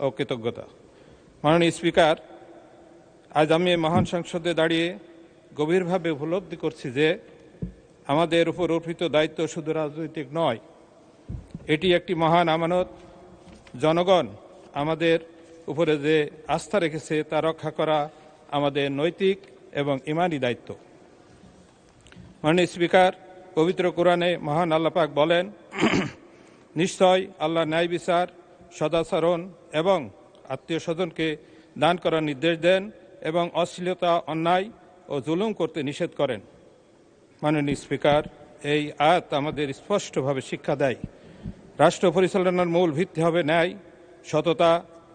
ও কৃতজ্ঞতা। মাননীয় স্পিকার, আজ আমি মহান সংসদে দাঁড়িয়ে গভীরভাবে উপলব্ধি করছি যে আমাদের উপর অর্পিত দায়িত্ব শুধু রাজনৈতিক নয়, এটি একটি মহান আমানত। জনগণ আমাদের উপরে যে আস্থা রেখেছে তা রক্ষা করা আমাদের নৈতিক এবং ঈমানি দায়িত্ব। মাননীয় স্পিকার, পবিত্র কোরআনে মহান আল্লাহ পাক বলেন, নিশ্চয় আল্লাহ ন্যায় বিচার, সদাচরণ এবং আত্মীয় স্বজনকে দান করার নির্দেশ দেন এবং অশ্লীলতা, অন্যায় ও জুলুম করতে নিষেধ করেন। মাননীয় স্পিকার, এই আয়াত আমাদের স্পষ্টভাবে শিক্ষা দেয় রাষ্ট্র পরিচালনার মূল ভিত্তি হবে ন্যায়, সততা,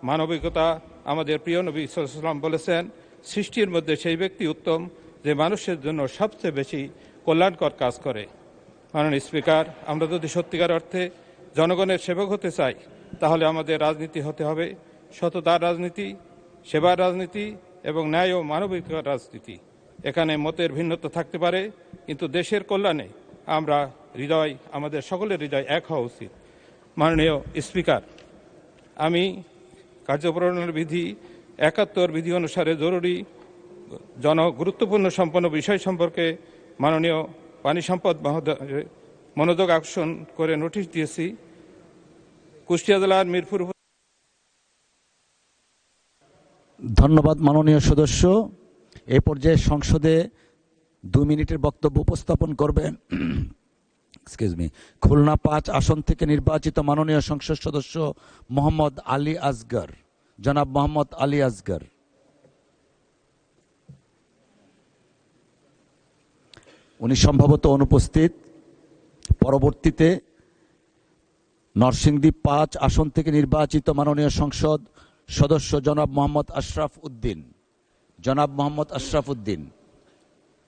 মানবিকতা। আমাদের প্রিয় নবী সাল্লাল্লাহু আলাইহি ওয়াসাল্লাম বলেছেন, সৃষ্টির মধ্যে সেই ব্যক্তি উত্তম যে মানুষের জন্য সবচেয়ে বেশি কল্যাণকর কাজ করে। মাননীয় স্পিকার, আমরা যদি সত্যিকার অর্থে জনগণের সেবক হতে চাই, তাহলে আমাদের রাজনীতি হতে হবে সততার রাজনীতি, সেবার রাজনীতি এবং ন্যায় ও মানবিকতার রাজনীতি। এখানে মতের ভিন্নতা থাকতে পারে, কিন্তু দেশের কল্যাণে আমাদের সকলের হৃদয় এক হওয়া উচিত। মাননীয় স্পিকার, আমি কার্যপ্রণালী বিধি ৭১ বিধি অনুসারে জরুরি গুরুত্বপূর্ণ সম্পন্ন বিষয় সম্পর্কে মাননীয় পানি সম্পদ মহোদয় মনোযোগ আকর্ষণ করে নোটিশ দিয়েছি। কুষ্টিয়া জেলার মিরপুর। ধন্যবাদ মাননীয় সদস্য। এই পর্যায়ে সংসদে 2 মিনিটের বক্তব্য উপস্থাপন করবেন খুলনা 5 আসন থেকে নির্বাচিত মাননীয় সংসদ সদস্য মোহাম্মদ আলী আসগর। জনাব মোহাম্মদ আলী আসগর। উনি সম্ভবত অনুপস্থিত। পরবর্তীতে নরসিংদী 5 আসন থেকে নির্বাচিত মাননীয় সংসদ সদস্য জনাব মোহাম্মদ আশরাফ উদ্দিন। জনাব মোহাম্মদ আশরাফ উদ্দিন।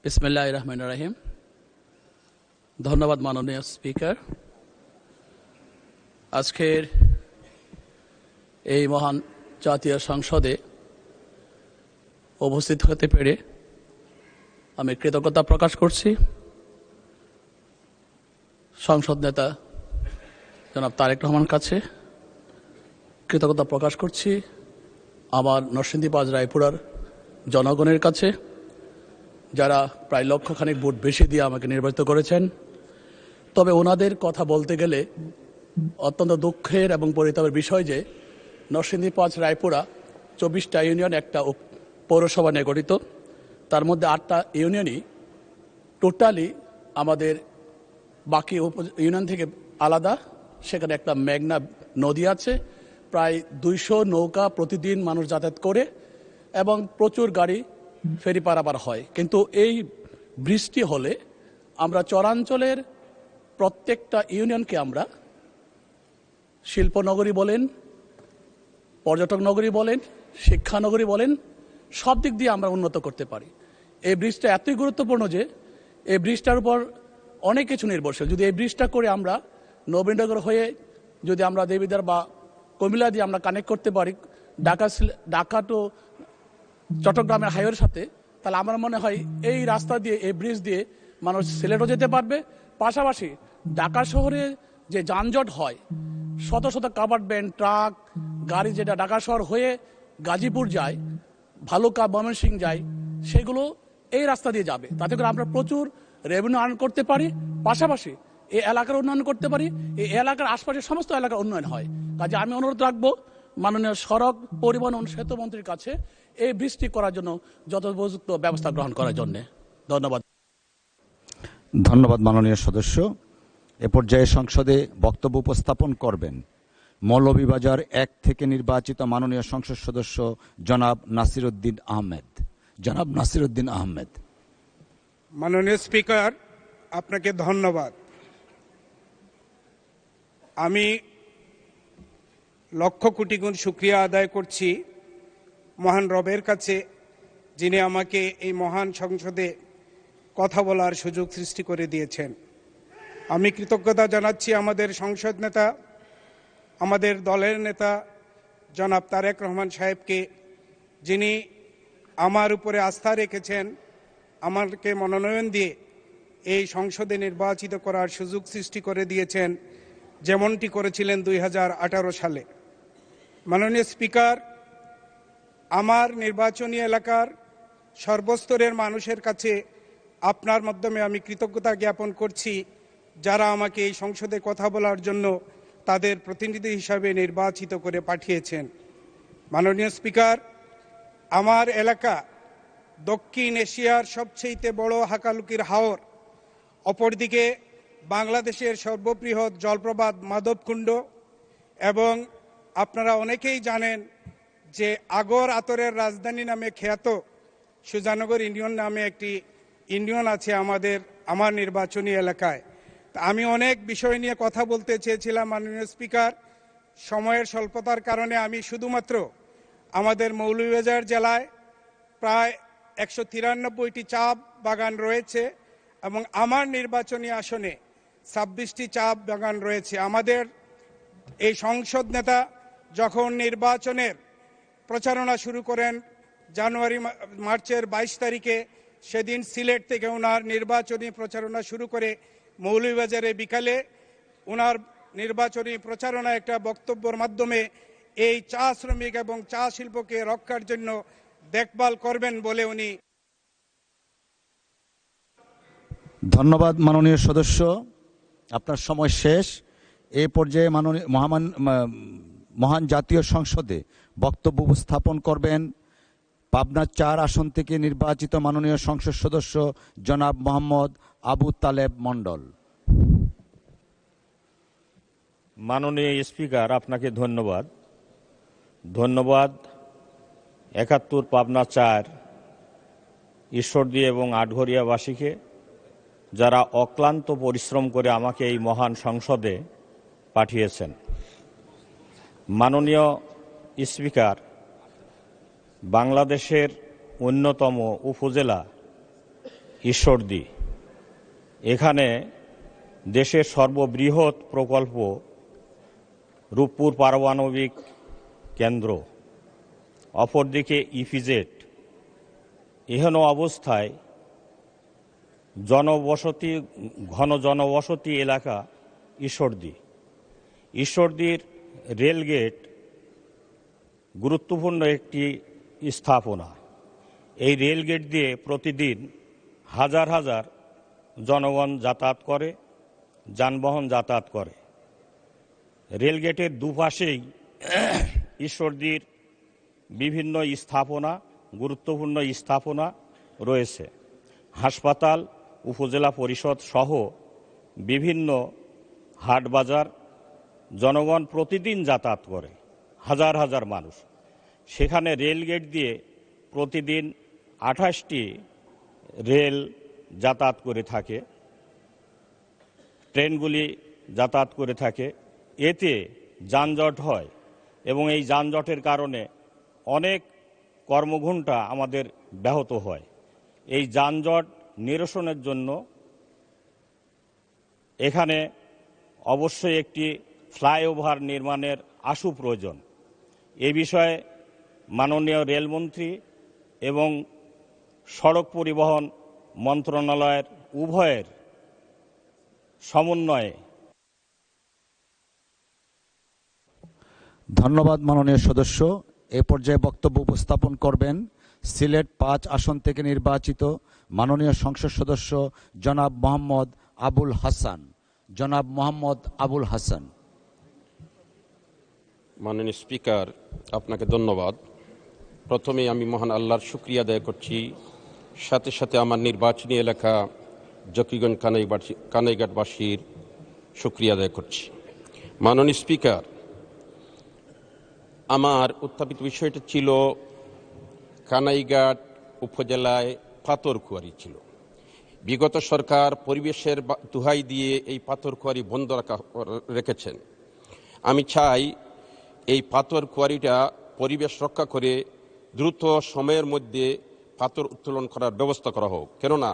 বিসমিল্লাহির রহমানির রহিম। ধন্যবাদ মাননীয় স্পিকার। আজকের এই মহান জাতীয় সংসদে উপস্থিত হতে পেরে আমি কৃতজ্ঞতা প্রকাশ করছি সংসদ নেতা জনাব তারেক রহমান কাছে। কৃতজ্ঞতা প্রকাশ করছি আমার নরসিংদী 5 রায়পুরার জনগণের কাছে, যারা প্রায় লক্ষখানেক ভোট বেশি দিয়ে আমাকে নির্বাচিত করেছেন। তবে ওনাদের কথা বলতে গেলে অত্যন্ত দুঃখের এবং পরিতাপের বিষয় যে নরসিংদী 5 রায়পুরা 24টা ইউনিয়ন একটা পৌরসভা নিয়ে গঠিত। তার মধ্যে 8টা ইউনিয়নই টোটালি আমাদের বাকি ইউনিয়ন থেকে আলাদা। সেখানে একটা মেঘনা নদী আছে, প্রায় 200 নৌকা প্রতিদিন মানুষ যাতায়াত করে এবং প্রচুর গাড়ি ফেরি পারাপার হয়। কিন্তু এই বৃষ্টি হলে আমরা চরাঞ্চলের প্রত্যেকটা ইউনিয়নকে আমরা শিল্পনগরী বলেন, পর্যটক নগরী বলেন, শিক্ষানগরী বলেন, সব দিক দিয়ে আমরা উন্নত করতে পারি। এই ব্রিজটা এতই গুরুত্বপূর্ণ যে এই ব্রিজটার উপর অনেক কিছু নির্ভরশীল। যদি এই ব্রিজটা করে আমরা নবীনগর হয়ে যদি আমরা দেবীদার বা কুমিল্লা দিয়ে আমরা কানেক্ট করতে পারি ঢাকা টু চট্টগ্রামের হাইওয়ের সাথে, তাহলে আমার মনে হয় এই রাস্তা দিয়ে, এই ব্রিজ দিয়ে মানুষ সিলেটও যেতে পারবে। পাশাপাশি ঢাকা শহরে যে যানজট হয়, শত শত কাভার্ড ভ্যান, ট্রাক, গাড়ি যেটা ঢাকা শহর হয়ে গাজীপুর যায়, ভালুকা, ময়মনসিংহ যায়, সেগুলো এই রাস্তা দিয়ে যাবে। তাতে করে আমরা প্রচুর রেভিনিউ আর্ন করতে পারি। পাশাপাশি এই এলাকার উন্নয়ন করতে পারি, এই এলাকার আশপাশের সমস্ত এলাকার উন্নয়ন হয়। কাজে আমি অনুরোধ রাখবো মাননীয় সড়ক পরিবহন ও সেতু মন্ত্রীর কাছে এই বৃষ্টি করার জন্য যথোপযুক্ত ব্যবস্থা গ্রহণ করার জন্য। ধন্যবাদ। ধন্যবাদ মাননীয় সদস্য। এ পর্যায়ে সংসদে বক্তব্য উপস্থাপন করবেন মৌলভীবাজার 1 থেকে নির্বাচিত মাননীয় সংসদ সদস্য জনাব নাসিরউদ্দিন আহমেদ। জনাব নাসিরউদ্দিন আহমেদ। মাননীয় স্পিকার, আপনাকে ধন্যবাদ। আমি লক্ষ কোটি গুণ শুকরিয়া আদায় করছি মহান রবের কাছে, যিনি আমাকে এই মহান সংসদে কথা বলার সুযোগ সৃষ্টি করে দিয়েছেন। আমি কৃতজ্ঞতা জানাচ্ছি আমাদের সংসদ নেতা, আমাদের দলের নেতা জনাব তারেক রহমান সাহেবকে, যিনি আমার উপরে আস্থা রেখেছেন, আমাকে মনোনয়ন দিয়ে এই সংসদে নির্বাচিত করার সুযোগ সৃষ্টি করে দিয়েছেন, যেমনটি করেছিলেন 2018 সালে। মাননীয় স্পিকার, আমার নির্বাচনী এলাকার সর্বস্তরের মানুষের কাছে আপনার মাধ্যমে আমি কৃতজ্ঞতা জ্ঞাপন করছি, যারা আমাকে এই সংসদে কথা বলার জন্য তাদের প্রতিনিধি হিসাবে নির্বাচিত করে পাঠিয়েছেন। মাননীয় স্পিকার, আমার এলাকা দক্ষিণ এশিয়ার সবচেয়ে বড় হাকালুকির হাওর, অপরদিকে বাংলাদেশের সর্ববৃহৎ জলপ্রপাত মাধবকুণ্ড, এবং আপনারা অনেকেই জানেন যে আগর আতরের রাজধানী নামে খ্যাত সুজানগর ইউনিয়ন নামে একটি ইউনিয়ন আছে আমার নির্বাচনী এলাকায়। আমি অনেক বিষয় নিয়ে কথা বলতে চেয়েছিলাম মাননীয় স্পিকার, সময়ের স্বল্পতার কারণে আমি শুধুমাত্র আমাদের মৌলভীবাজার জেলায় প্রায় 193টি চা বাগান রয়েছে এবং আমার নির্বাচনী আসনে 26টি চা বাগান রয়েছে। আমাদের এই সংসদ নেতা যখন নির্বাচনের প্রচারণা শুরু করেন মার্চের 22 তারিখে, সেদিন সিলেট থেকে ওনার নির্বাচনী প্রচারণা শুরু করে মৌলভীবাজারে বিকালে ওনার নির্বাচনী প্রচারণা একটা বক্তব্যের মাধ্যমে এই চা শ্রমিক এবং চা শিল্পকে রক্ষার জন্য দেখভাল করবেন বলে উনি। ধন্যবাদ মাননীয় সদস্য, আপনার সময় শেষ। এই পর্যায়ে মাননীয় মহান জাতীয় সংসদে বক্তব্য উপস্থাপন করবেন পাবনা 4 আসন থেকে নির্বাচিত মাননীয় সংসদ সদস্য জনাব মোহাম্মদ আবু তালেব মণ্ডল। মাননীয় স্পিকার, আপনাকে ধন্যবাদ। 71 পাবনা 4 ঈশ্বরদী এবং আটঘরিয়াবাসীকে, যারা অক্লান্ত পরিশ্রম করে আমাকে এই মহান সংসদে পাঠিয়েছেন। মাননীয় স্পিকার, বাংলাদেশের অন্যতম উপজেলা ঈশ্বরদী, এখানে দেশের সর্ববৃহৎ প্রকল্প রূপপুর পারমাণবিক কেন্দ্র, অপরদিকে ইপিজেড, এহেন অবস্থায় ঘন জনবসতি এলাকা ঈশ্বরদীর রেলগেট গুরুত্বপূর্ণ একটি স্থাপনা। এই রেলগেট দিয়ে প্রতিদিন হাজার হাজার জনগণ যাতায়াত করে, যানবাহন যাতায়াত করে। রেলগেটের দুপাশেই ঈশ্বরদীর বিভিন্ন গুরুত্বপূর্ণ স্থাপনা রয়েছে। হাসপাতাল, উপজেলা পরিষদ সহ বিভিন্ন হাট বাজার, জনগণ প্রতিদিন যাতায়াত করে, হাজার হাজার মানুষ। সেখানে রেলগেট দিয়ে প্রতিদিন 28টি রেল যাতায়াত করে থাকে, ট্রেনগুলি যাতায়াত করে থাকে। এতে যানজট হয় এবং এই যানজটের কারণে অনেক কর্মঘণ্টা আমাদের ব্যাহত হয়। এই যানজট নিরসনের জন্য এখানে অবশ্যই একটি ফ্লাইওভার নির্মাণের আশু প্রয়োজন। এ বিষয়ে মাননীয় রেলমন্ত্রী এবং সড়ক পরিবহন মন্ত্রণালয়ের উভয়ের সমন্বয়ে। ধন্যবাদ মাননীয় সদস্য। এ পর্যায়ে বক্তব্য উপস্থাপন করবেন সিলেট 5 আসন থেকে নির্বাচিত মাননীয় সংসদ সদস্য জনাব মোহাম্মদ আবুল হাসান। জনাব মোহাম্মদ আবুল হাসান। মাননীয় স্পিকার, আপনাকে ধন্যবাদ। প্রথমে আমি মহান আল্লাহর শুকরিয়া আদায় করছি, সাথে সাথে আমার নির্বাচনী এলাকা জকিগঞ্জ কানাইঘাটবাসীর শুকরিয়া আদায় করছি। মাননীয় স্পিকার, আমার উত্থাপিত বিষয়টা ছিল কানাইঘাট উপজেলায় পাথরকুয়ারি ছিল। বিগত সরকার পরিবেশের দোহাই দিয়ে এই পাথরকুয়ারি বন্ধ রেখেছেন। আমি চাই এই পাথরকুয়ারিটা পরিবেশ রক্ষা করে দ্রুত সময়ের মধ্যে পাথর উত্তোলন করার ব্যবস্থা করা হোক, কেননা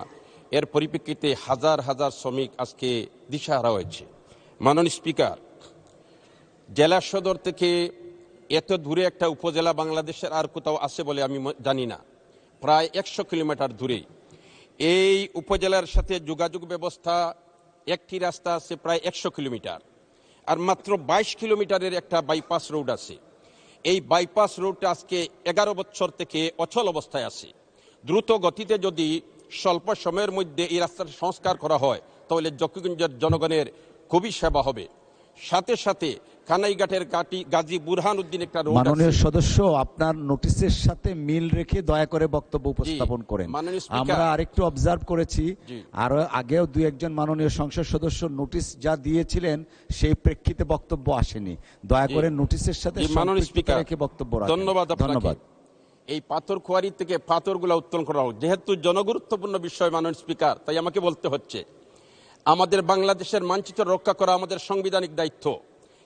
এর পরিপ্রেক্ষিতে হাজার হাজার শ্রমিক আজকে দিশাহারা হয়েছে। মাননীয় স্পিকার, জেলা সদর থেকে এত দূরে একটা উপজেলা বাংলাদেশের আর কোথাও আছে বলে আমি জানি না। প্রায় 100 কিলোমিটার দূরে এই উপজেলার সাথে যোগাযোগ ব্যবস্থা, একটি রাস্তা আছে প্রায় 100 কিলোমিটার, আর মাত্র 22 কিলোমিটারের একটা বাইপাস রোড আছে। এই বাইপাস রোডটা আজকে 11 বছর থেকে অচল অবস্থায় আছে। দ্রুত গতিতে যদি স্বল্প সময়ের মধ্যে এই রাস্তার সংস্কার করা হয় তাহলে জকিগঞ্জের জনগণের খুবই সেবা হবে। সাথে সাথে কানাইঘাটের গাজী বুরহান উদ্দিন একটা রোড মাননীয় আছে। সদস্য, আপনার নোটিশের সাথে মিল রেখে দয়া করে বক্তব্য উপস্থাপন করেন। মাননীয় স্পিকার। আমরা আরেকটু অবজার্ভ করেছি, জি। আরো আগেও দুই একজন মাননীয় সংসদ সদস্য নোটিশ যা দিয়েছিলেন সেই প্রেক্ষিতে বক্তব্য আসেনি। দয়া করে নোটিশের সাথে জি, মাননীয় সম্পৃক্ততা স্পিকার, রেখে বক্তব্য রাখেন। ধন্যবাদ আপনাকে। ধন্যবাদ। এই পাথর খোয়ারি থেকে পাথরগুলো উত্তোলন করা হোক, যেহেতু জনগুরুত্বপূর্ণ বিষয় মাননীয় স্পিকার, তাই আমাকে বলতে হচ্ছে। আমাদের বাংলাদেশের মানচিত্র রক্ষা করা আমাদের সাংবিধানিক দায়িত্ব,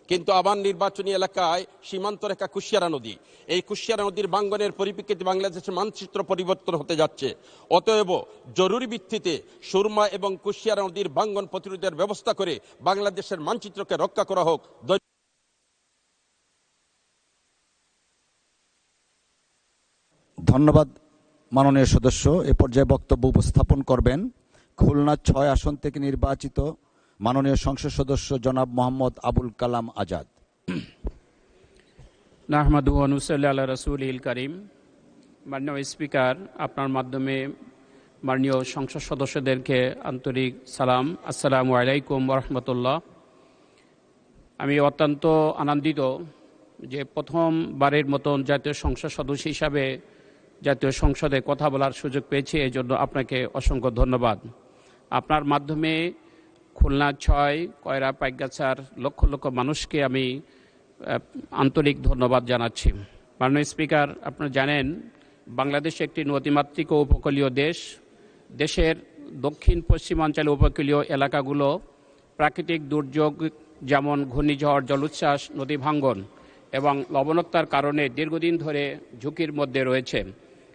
কিন্তু আবার নির্বাচনী এলাকায় সীমান্ত রেখা কুশিয়ারা নদী, এই কুশিয়ারা নদীর বাঙ্গনের পরিপ্রেক্ষিতে বাংলাদেশের মানচিত্র পরিবর্তন হতে যাচ্ছে। অতএব জরুরি ভিত্তিতে সুরমা এবং কুশিয়ারা নদীর বাঙ্গন প্রতিরোধের ব্যবস্থা করে বাংলাদেশের মানচিত্রকে রক্ষা করা হোক। ধন্যবাদ মাননীয় সদস্য। এ পর্যায়ে বক্তব্য উপস্থাপন করবেন খুলনা 6 আসন থেকে নির্বাচিত মাননীয় সংসদ সদস্য জনাব মোহাম্মদ আবুল কালাম আজাদ। নাহমাদু ওয়া নুসাল্লি আলা রাসূলিল কারীম। মাননীয় স্পিকার, আপনার মাধ্যমে মাননীয় সংসদ সদস্যদেরকে আন্তরিক সালাম, আসসালামু আলাইকুম ওয়া রাহমাতুল্লাহ। আমি অত্যন্ত আনন্দিত যে প্রথমবারের মতন জাতীয় সংসদ সদস্য হিসাবে জাতীয় সংসদে কথা বলার সুযোগ পেয়েছি, এই জন্য আপনাকে অসংখ্য ধন্যবাদ। আপনার মাধ্যমে খুলনা 6 কয়রা পাইকগাছার লক্ষ লক্ষ মানুষকে আমি আন্তরিক ধন্যবাদ জানাচ্ছি। মাননীয় স্পিকার, আপনারা জানেন বাংলাদেশ একটি নদীমাতৃক ও উপকূলীয় দেশ। দেশের দক্ষিণ পশ্চিমাঞ্চলে উপকূলীয় এলাকাগুলো প্রাকৃতিক দুর্যোগ যেমন ঘূর্ণিঝড়, জলোচ্ছ্বাস, নদী ভাঙ্গন এবং লবণাক্ততার কারণে দীর্ঘদিন ধরে ঝুঁকির মধ্যে রয়েছে।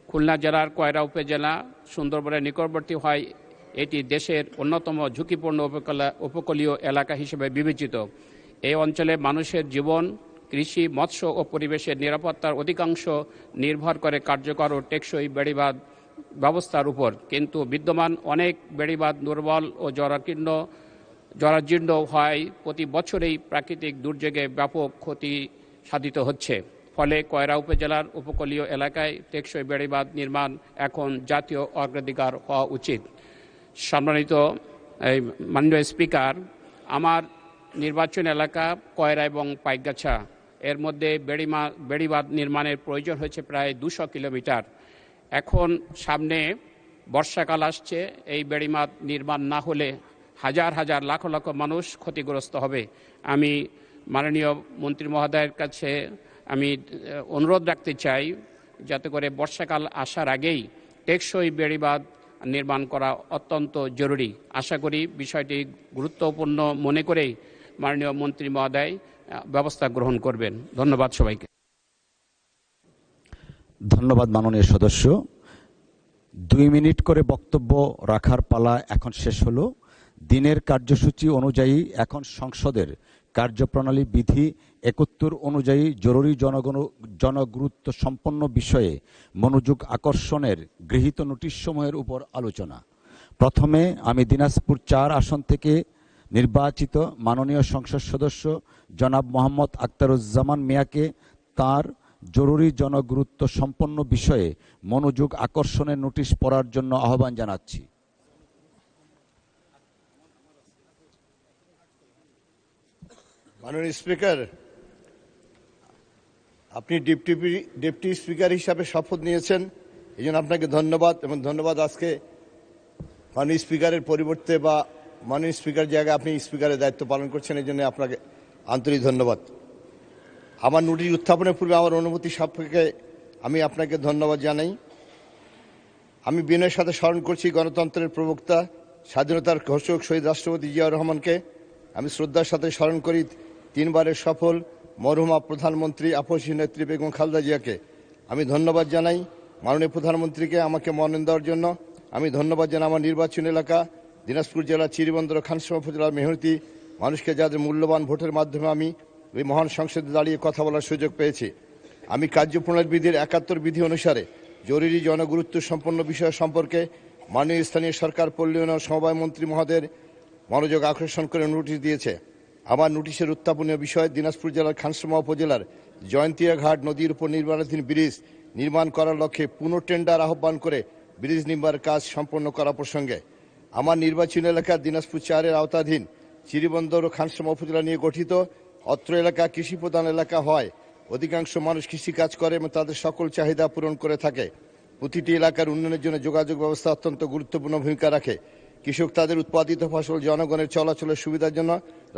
খুলনা জেলার কয়রা উপজেলা সুন্দরবনের নিকটবর্তী হয় এটি দেশের অন্যতম ঝুঁকিপূর্ণ উপকূলীয় এলাকা হিসেবে বিবেচিত। এই অঞ্চলে মানুষের জীবন, কৃষি, মৎস্য ও পরিবেশের নিরাপত্তার অধিকাংশ নির্ভর করে কার্যকর ও টেকসই বেড়িবাঁধ ব্যবস্থার উপর। কিন্তু বিদ্যমান অনেক বেড়িবাঁধ দুর্বল ও জরাজীর্ণ হয় প্রতি বছরেই প্রাকৃতিক দুর্যোগে ব্যাপক ক্ষতি সাধিত হচ্ছে। ফলে কয়রা উপজেলার উপকূলীয় এলাকায় টেকসই বেড়িবাঁধ নির্মাণ এখন জাতীয় অগ্রাধিকার হওয়া উচিত। সম্মানিত মাননীয় স্পিকার, আমার নির্বাচন এলাকা কয়রা এবং পাইকগাছা, এর মধ্যে বেড়িবাঁধ নির্মাণের প্রয়োজন হয়েছে প্রায় 200 কিলোমিটার। এখন সামনে বর্ষাকাল আসছে, এই বেড়িবাঁধ নির্মাণ না হলে হাজার হাজার লাখ লাখ মানুষ ক্ষতিগ্রস্ত হবে। আমি মাননীয় মন্ত্রী মহোদয়ের কাছে আমি অনুরোধ রাখতে চাই যাতে করে বর্ষাকাল আসার আগেই টেকসই বেড়িবাঁধ নির্মাণ করা অত্যন্ত জরুরি। আশা করি বিষয়টি গুরুত্বপূর্ণ মনে করেই মাননীয় মন্ত্রী মহোদয় ব্যবস্থা গ্রহণ করবেন। ধন্যবাদ সবাইকে। ধন্যবাদ মাননীয় সদস্য। 2 মিনিট করে বক্তব্য রাখার পালা এখন শেষ হলো। দিনের কার্যসূচি অনুযায়ী এখন সংসদের কার্যপ্রণালী বিধি 71 অনুযায়ী জরুরি জনগুরুত্ব সম্পন্ন বিষয়ে মনোযোগ আকর্ষণের গৃহীত নোটিশসমূহের উপর আলোচনা। প্রথমে আমি দিনাজপুর 4 আসন থেকে নির্বাচিত মাননীয় সংসদ সদস্য জনাব মোহাম্মদ আখতারুজ্জামান মিয়াকে তার জরুরি জনগুরুত্ব সম্পন্ন বিষয়ে মনোযোগ আকর্ষণের নোটিশ পড়ার জন্য আহ্বান জানাচ্ছি। মাননীয় স্পিকার, আপনি ডেপুটি স্পিকার হিসাবে শপথ নিয়েছেন, এই জন্য আপনাকে ধন্যবাদ। এবং ধন্যবাদ আজকে মাননীয় স্পিকারের পরিবর্তে বা মাননীয় স্পিকার জায়গায় আপনি স্পিকারের দায়িত্ব পালন করছেন, এই জন্য আপনাকে আন্তরিক ধন্যবাদ। আমার নোটিশ উত্থাপনের পূর্বে আমার অনুমতি সাপেক্ষে আমি আপনাকে ধন্যবাদ জানাই। আমি বিনয়ের সাথে স্মরণ করছি গণতন্ত্রের প্রবক্তা, স্বাধীনতার ঘোষক শহীদ রাষ্ট্রপতি জিয়াউর রহমানকে। আমি শ্রদ্ধার সাথে স্মরণ করি 3 বারের সফল মরহুমা প্রধানমন্ত্রী আপসী নেত্রী বেগম খালেদা জিয়াকে। আমি ধন্যবাদ জানাই মাননীয় প্রধানমন্ত্রীকে আমাকে মনোনয়ন দেওয়ার জন্য। আমি ধন্যবাদ জানাই আমার নির্বাচন এলাকা দিনাজপুর জেলা চিরিবন্দর খানসামা উপজেলার মেহনতি মানুষকে, যাদের মূল্যবান ভোটের মাধ্যমে আমি এই মহান সংসদে দাঁড়িয়ে কথা বলার সুযোগ পেয়েছি। আমি কার্যপ্রণালী বিধির 71 বিধি অনুসারে জরুরি জনগুরুত্ব সম্পন্ন বিষয় সম্পর্কে মাননীয় স্থানীয় সরকার, পল্লী উন্নয়ন সমবায় মন্ত্রী মহোদয়ের মনোযোগ আকর্ষণ করে নোটিশ দিয়েছে। আমার নোটিশের উত্থাপনীয় বিষয় দিনাজপুর জেলার খানসামা উপজেলার জয়ন্তিয়া ঘাট নদীর উপর নির্মাণাধীন ব্রিজ নির্মাণ করার লক্ষ্যে পুনঃটেন্ডার আহ্বান করে ব্রিজ নির্মাণের কাজ সম্পন্ন করা প্রসঙ্গে আমার নির্বাচনী এলাকা দিনাজপুর 4-এর আওতাধীন চিরিবন্দর ও খানসামা উপজেলা নিয়ে গঠিত। অত্র এলাকা কৃষি প্রধান এলাকা হয়, অধিকাংশ মানুষ কৃষিকাজ করে এবং তাদের সকল চাহিদা পূরণ করে থাকে। প্রতিটি এলাকার উন্নয়নের জন্য যোগাযোগ ব্যবস্থা অত্যন্ত গুরুত্বপূর্ণ ভূমিকা রাখে। কৃষক তাদের উৎপাদিত ফসল জনগণের চলাচলের সুবিধার জন্য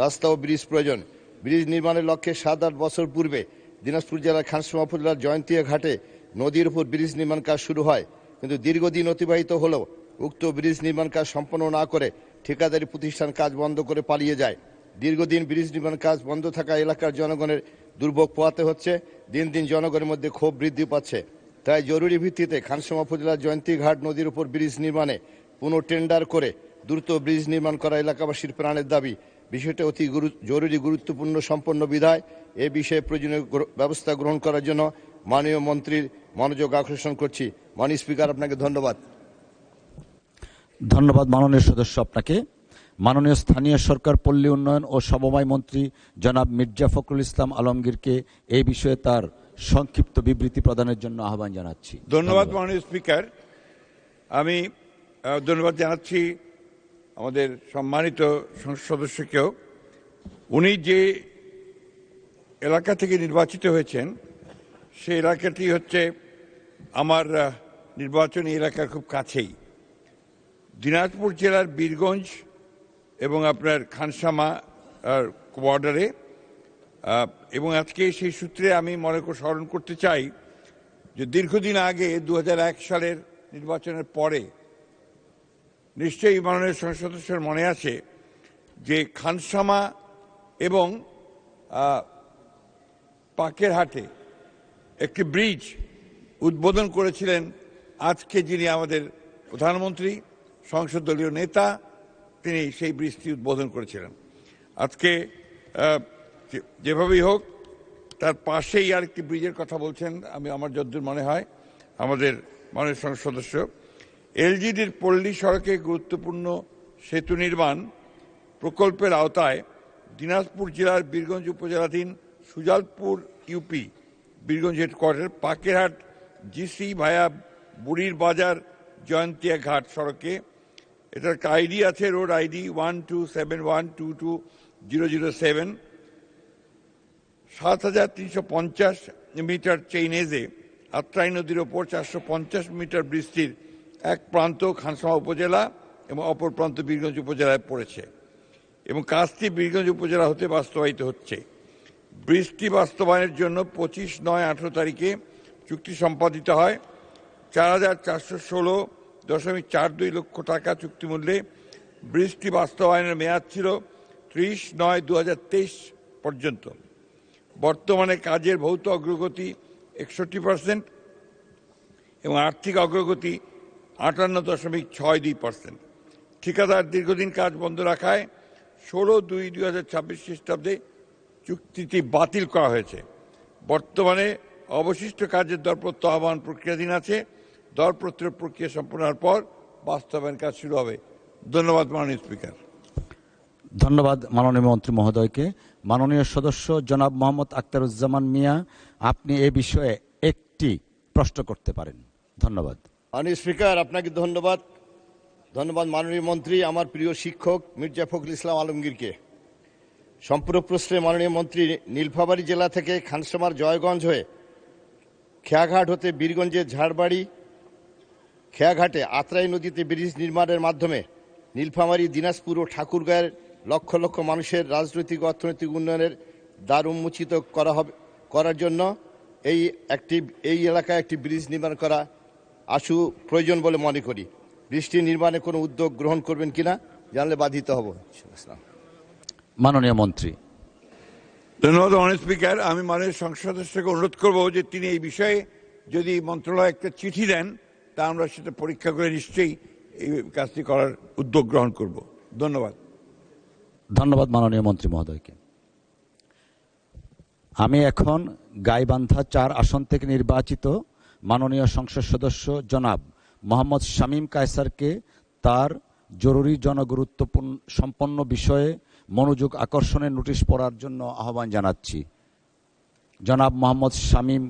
রাস্তা ও ব্রিজ প্রয়োজন। ব্রিজ নির্মাণের লক্ষ্যে 7-8 বছর পূর্বে দিনাজপুর জেলার খানসামা উপজেলার জয়ন্তিয়া ঘাটে নদীর উপর ব্রিজ নির্মাণ কাজ শুরু হয়, কিন্তু দীর্ঘদিন অতিবাহিত হলেও উক্ত ব্রিজ নির্মাণ কাজ সম্পন্ন না করে ঠিকাদারি প্রতিষ্ঠান কাজ বন্ধ করে পালিয়ে যায়। দীর্ঘদিন ব্রিজ নির্মাণ কাজ বন্ধ থাকা এলাকার জনগণের দুর্ভোগ পোহাতে হচ্ছে। দিন দিন জনগণের মধ্যে ক্ষোভ বৃদ্ধি পাচ্ছে। তাই জরুরি ভিত্তিতে খানসামা উপজেলার জয়ন্তী ঘাট নদীর উপর ব্রিজ নির্মাণে পুনঃটেন্ডার করে দ্রুত ব্রিজ নির্মাণ করা এলাকাবাসীর প্রাণের দাবি। বিষয়টি অতি জরুরি গুরুত্বপূর্ণ সম্পন্ন বিধায় এ বিষয়ে প্রয়োজনীয় ব্যবস্থা গ্রহণ করার জন্য মাননীয় মন্ত্রীর মনোযোগ আকর্ষণ করছি। মাননীয় স্পিকার, আপনাকে ধন্যবাদ। ধন্যবাদ মাননীয় সদস্য আপনাকে। মাননীয় স্থানীয় সরকার, পল্লী উন্নয়ন ও সমবায় মন্ত্রী জনাব মির্জা ফখরুল ইসলাম আলমগীরকে এই বিষয়ে তার সংক্ষিপ্ত বিবৃতি প্রদানের জন্য আহ্বান জানাচ্ছি। ধন্যবাদ মাননীয় স্পিকার। আমি ধন্যবাদ জানাচ্ছি আমাদের সম্মানিত সংসদ সদস্যকেও। উনি যে এলাকা থেকে নির্বাচিত হয়েছেন সেই এলাকাটি হচ্ছে আমার নির্বাচনী এলাকার খুব কাছেই, দিনাজপুর জেলার বীরগঞ্জ এবং আপনার খানসামা বর্ডারে। এবং আজকে সেই সূত্রে আমি স্মরণ করতে চাই যে দীর্ঘদিন আগে 2001 সালের নির্বাচনের পরে নিশ্চয়ই মাননীয় সংসদ সদস্যের মনে আছে যে খানসামা এবং পাকেরহাটে একটি ব্রিজ উদ্বোধন করেছিলেন আজকে যিনি আমাদের প্রধানমন্ত্রী, সংসদীয় নেতা, তিনি সেই ব্রিজটি উদ্বোধন করেছিলেন। আজকে যেভাবেই হোক তার পাশেই আরেকটি ব্রিজের কথা বলছেন, আমার যতদূর মনে হয় আমাদের মাননীয় সংসদ সদস্য। এলজিডির পল্লী সড়কে গুরুত্বপূর্ণ সেতু নির্মাণ প্রকল্পের আওতায় দিনাজপুর জেলার বীরগঞ্জ উপজেলাধীন Sujalpur UP Birganj headquarter Pakerhat GC via Burir Bazar Jayantia Ghat সড়কে, এটার আইডি আছে রোড আইডি 127122007, 7350 মিটার চেইনেজে আত্রাই নদীর ওপর 450 মিটার ব্রিজটির এক প্রান্ত খানসামা উপজেলা এবং অপর প্রান্ত বীরগঞ্জ উপজেলায় পড়েছে এবং কাজটি বীরগঞ্জ উপজেলা হতে বাস্তবায়িত হচ্ছে। ব্রিজটি বাস্তবায়নের জন্য 25/9/18 তারিখে চুক্তি সম্পাদিত হয়। 4416.42 লক্ষ টাকা চুক্তিমূল্যে ব্রিজটি বাস্তবায়নের মেয়াদ ছিল 30/9/2023 পর্যন্ত। বর্তমানে কাজের ভৌত অগ্রগতি 61% এবং আর্থিক অগ্রগতি 58.62%। ঠিকাদার দীর্ঘদিন কাজ বন্ধ রাখায় 16/2/2026 খ্রিস্টাব্দে চুক্তিটি বাতিল করা হয়েছে। বর্তমানে অবশিষ্ট কাজের দরপত্র আহ্বান প্রক্রিয়াধীন আছে। দরপত্রের প্রক্রিয়া সম্পন্ন হওয়ার পর বাস্তবায়ন কাজ শুরু হবে। ধন্যবাদ মাননীয় স্পিকার। ধন্যবাদ মাননীয় মন্ত্রী মহোদয়কে। মাননীয় সদস্য জনাব মোহাম্মদ আখতারুজ্জামান মিয়া, আপনি এ বিষয়ে একটি প্রশ্ন করতে পারেন। ধন্যবাদ। মাননীয় স্পিকার, আপনাকে ধন্যবাদ। ধন্যবাদ মাননীয় মন্ত্রী আমার প্রিয় শিক্ষক মির্জা ফখরুল ইসলাম আলমগীরকে। সম্পূরক প্রশ্নে মাননীয় মন্ত্রী নীলফামারী জেলা থেকে খানসামার জয়গঞ্জ হয়ে খেয়াঘাট হতে বীরগঞ্জের ঝাড়বাড়ি খেয়াঘাটে আত্রাই নদীতে ব্রিজ নির্মাণের মাধ্যমে নীলফামারী, দিনাজপুর ও ঠাকুরগাঁয়ের লক্ষ লক্ষ মানুষের রাজনৈতিক অর্থনৈতিক উন্নয়নের দ্বার উন্মোচিত করার জন্য এই এলাকায় একটি ব্রিজ নির্মাণ করা আশু প্রয়োজন বলে মনে করি। ব্রিজটি নির্মাণে কোনো উদ্যোগ গ্রহণ করবেন কিনা জানলে বাধিত হব। মাননীয় মন্ত্রী। ধন্যবাদ মাননীয় স্পিকার। আমি মাননীয় সংসদ সদস্যকে অনুরোধ করব যে তিনি এই বিষয়ে যদি মন্ত্রণালয়ে একটা চিঠি দেন তা আমরা সেটা পরীক্ষা করে নিশ্চয়ই এই কাজটি করার উদ্যোগ গ্রহণ করব। ধন্যবাদ। ধন্যবাদ মাননীয় মন্ত্রী মহোদয়কে। আমি এখন গাইবান্ধা 4 আসন থেকে নির্বাচিত মাননীয় সংসদ সদস্য জনাব মোহাম্মদ শামীম কায়সারকে তার জরুরি জনগুরুত্বপূর্ণ সম্পন্ন বিষয়ে মনোযোগ আকর্ষণের নোটিশ পড়ার জন্য আহ্বান জানাচ্ছি। জনাব মোহাম্মদ শামীম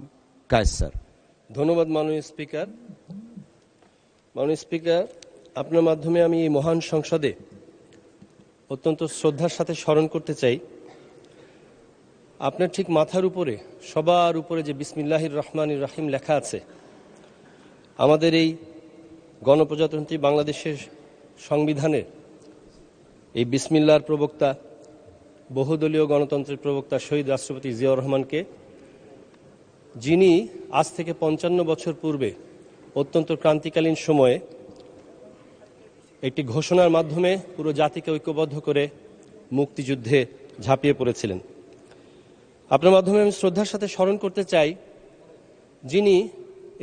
কায়েসার। ধন্যবাদ মাননীয় স্পিকার। মাননীয় স্পিকার, আপনার মাধ্যমে আমি এই মহান সংসদে অত্যন্ত শ্রদ্ধার সাথে স্মরণ করতে চাই, আপনার ঠিক মাথার উপরে, সবার উপরে যে বিসমিল্লাহির রহমানির রহিম লেখা আছে, আমাদের এই গণপ্রজাতন্ত্রী বাংলাদেশের সংবিধানের এই বিসমিল্লাহর প্রবক্তা, বহুদলীয় গণতন্ত্রের প্রবক্তা শহীদ রাষ্ট্রপতি জিয়াউর রহমানকে, যিনি আজ থেকে 55 বছর পূর্বে অত্যন্ত ক্রান্তিকালীন সময়ে একটি ঘোষণার মাধ্যমে পুরো জাতিকে ঐক্যবদ্ধ করে মুক্তিযুদ্ধে ঝাঁপিয়ে পড়েছিলেন। আপনার মাধ্যমে আমি শ্রদ্ধার সাথে স্মরণ করতে চাই, যিনি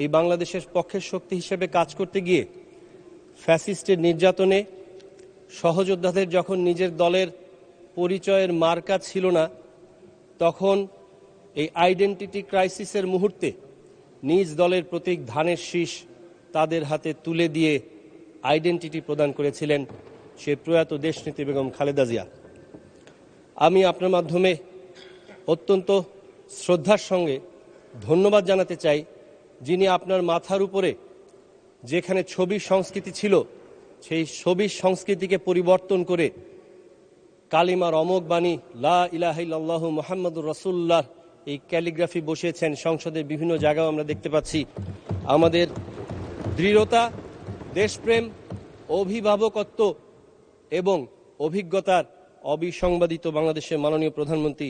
এই বাংলাদেশের পক্ষের শক্তি হিসেবে কাজ করতে গিয়ে ফ্যাসিস্টের নির্যাতনে, সহযোদ্ধাদের যখন নিজের দলের পরিচয়ের মার্কা ছিল না, তখন এই আইডেন্টিটি ক্রাইসিসের মুহূর্তে নিজ দলের প্রতীক ধানের শীষ তাদের হাতে তুলে দিয়ে আইডেন্টিটি প্রদান করেছিলেন সে প্রয়াত দেশনেত্রী বেগম খালেদা জিয়া। আমি আপনার মাধ্যমে অত্যন্ত শ্রদ্ধার সঙ্গে ধন্যবাদ জানাতে চাই, যিনি আপনার মাথার উপরে যেখানে ছবির সংস্কৃতি ছিল, সেই ছবির সংস্কৃতিকে পরিবর্তন করে কালিমার অমোঘ বাণী লা ইলাহা ইল্লাল্লাহু মুহাম্মাদুর রাসূলুল্লাহ এই ক্যালিগ্রাফি বসিয়েছেন। সংসদের বিভিন্ন জায়গায় আমরা দেখতে পাচ্ছি। আমাদের দৃঢ়তা, দেশপ্রেম, অভিভাবকত্ব এবং অভিজ্ঞতার অবিসংবাদিত বাংলাদেশের মাননীয় প্রধানমন্ত্রী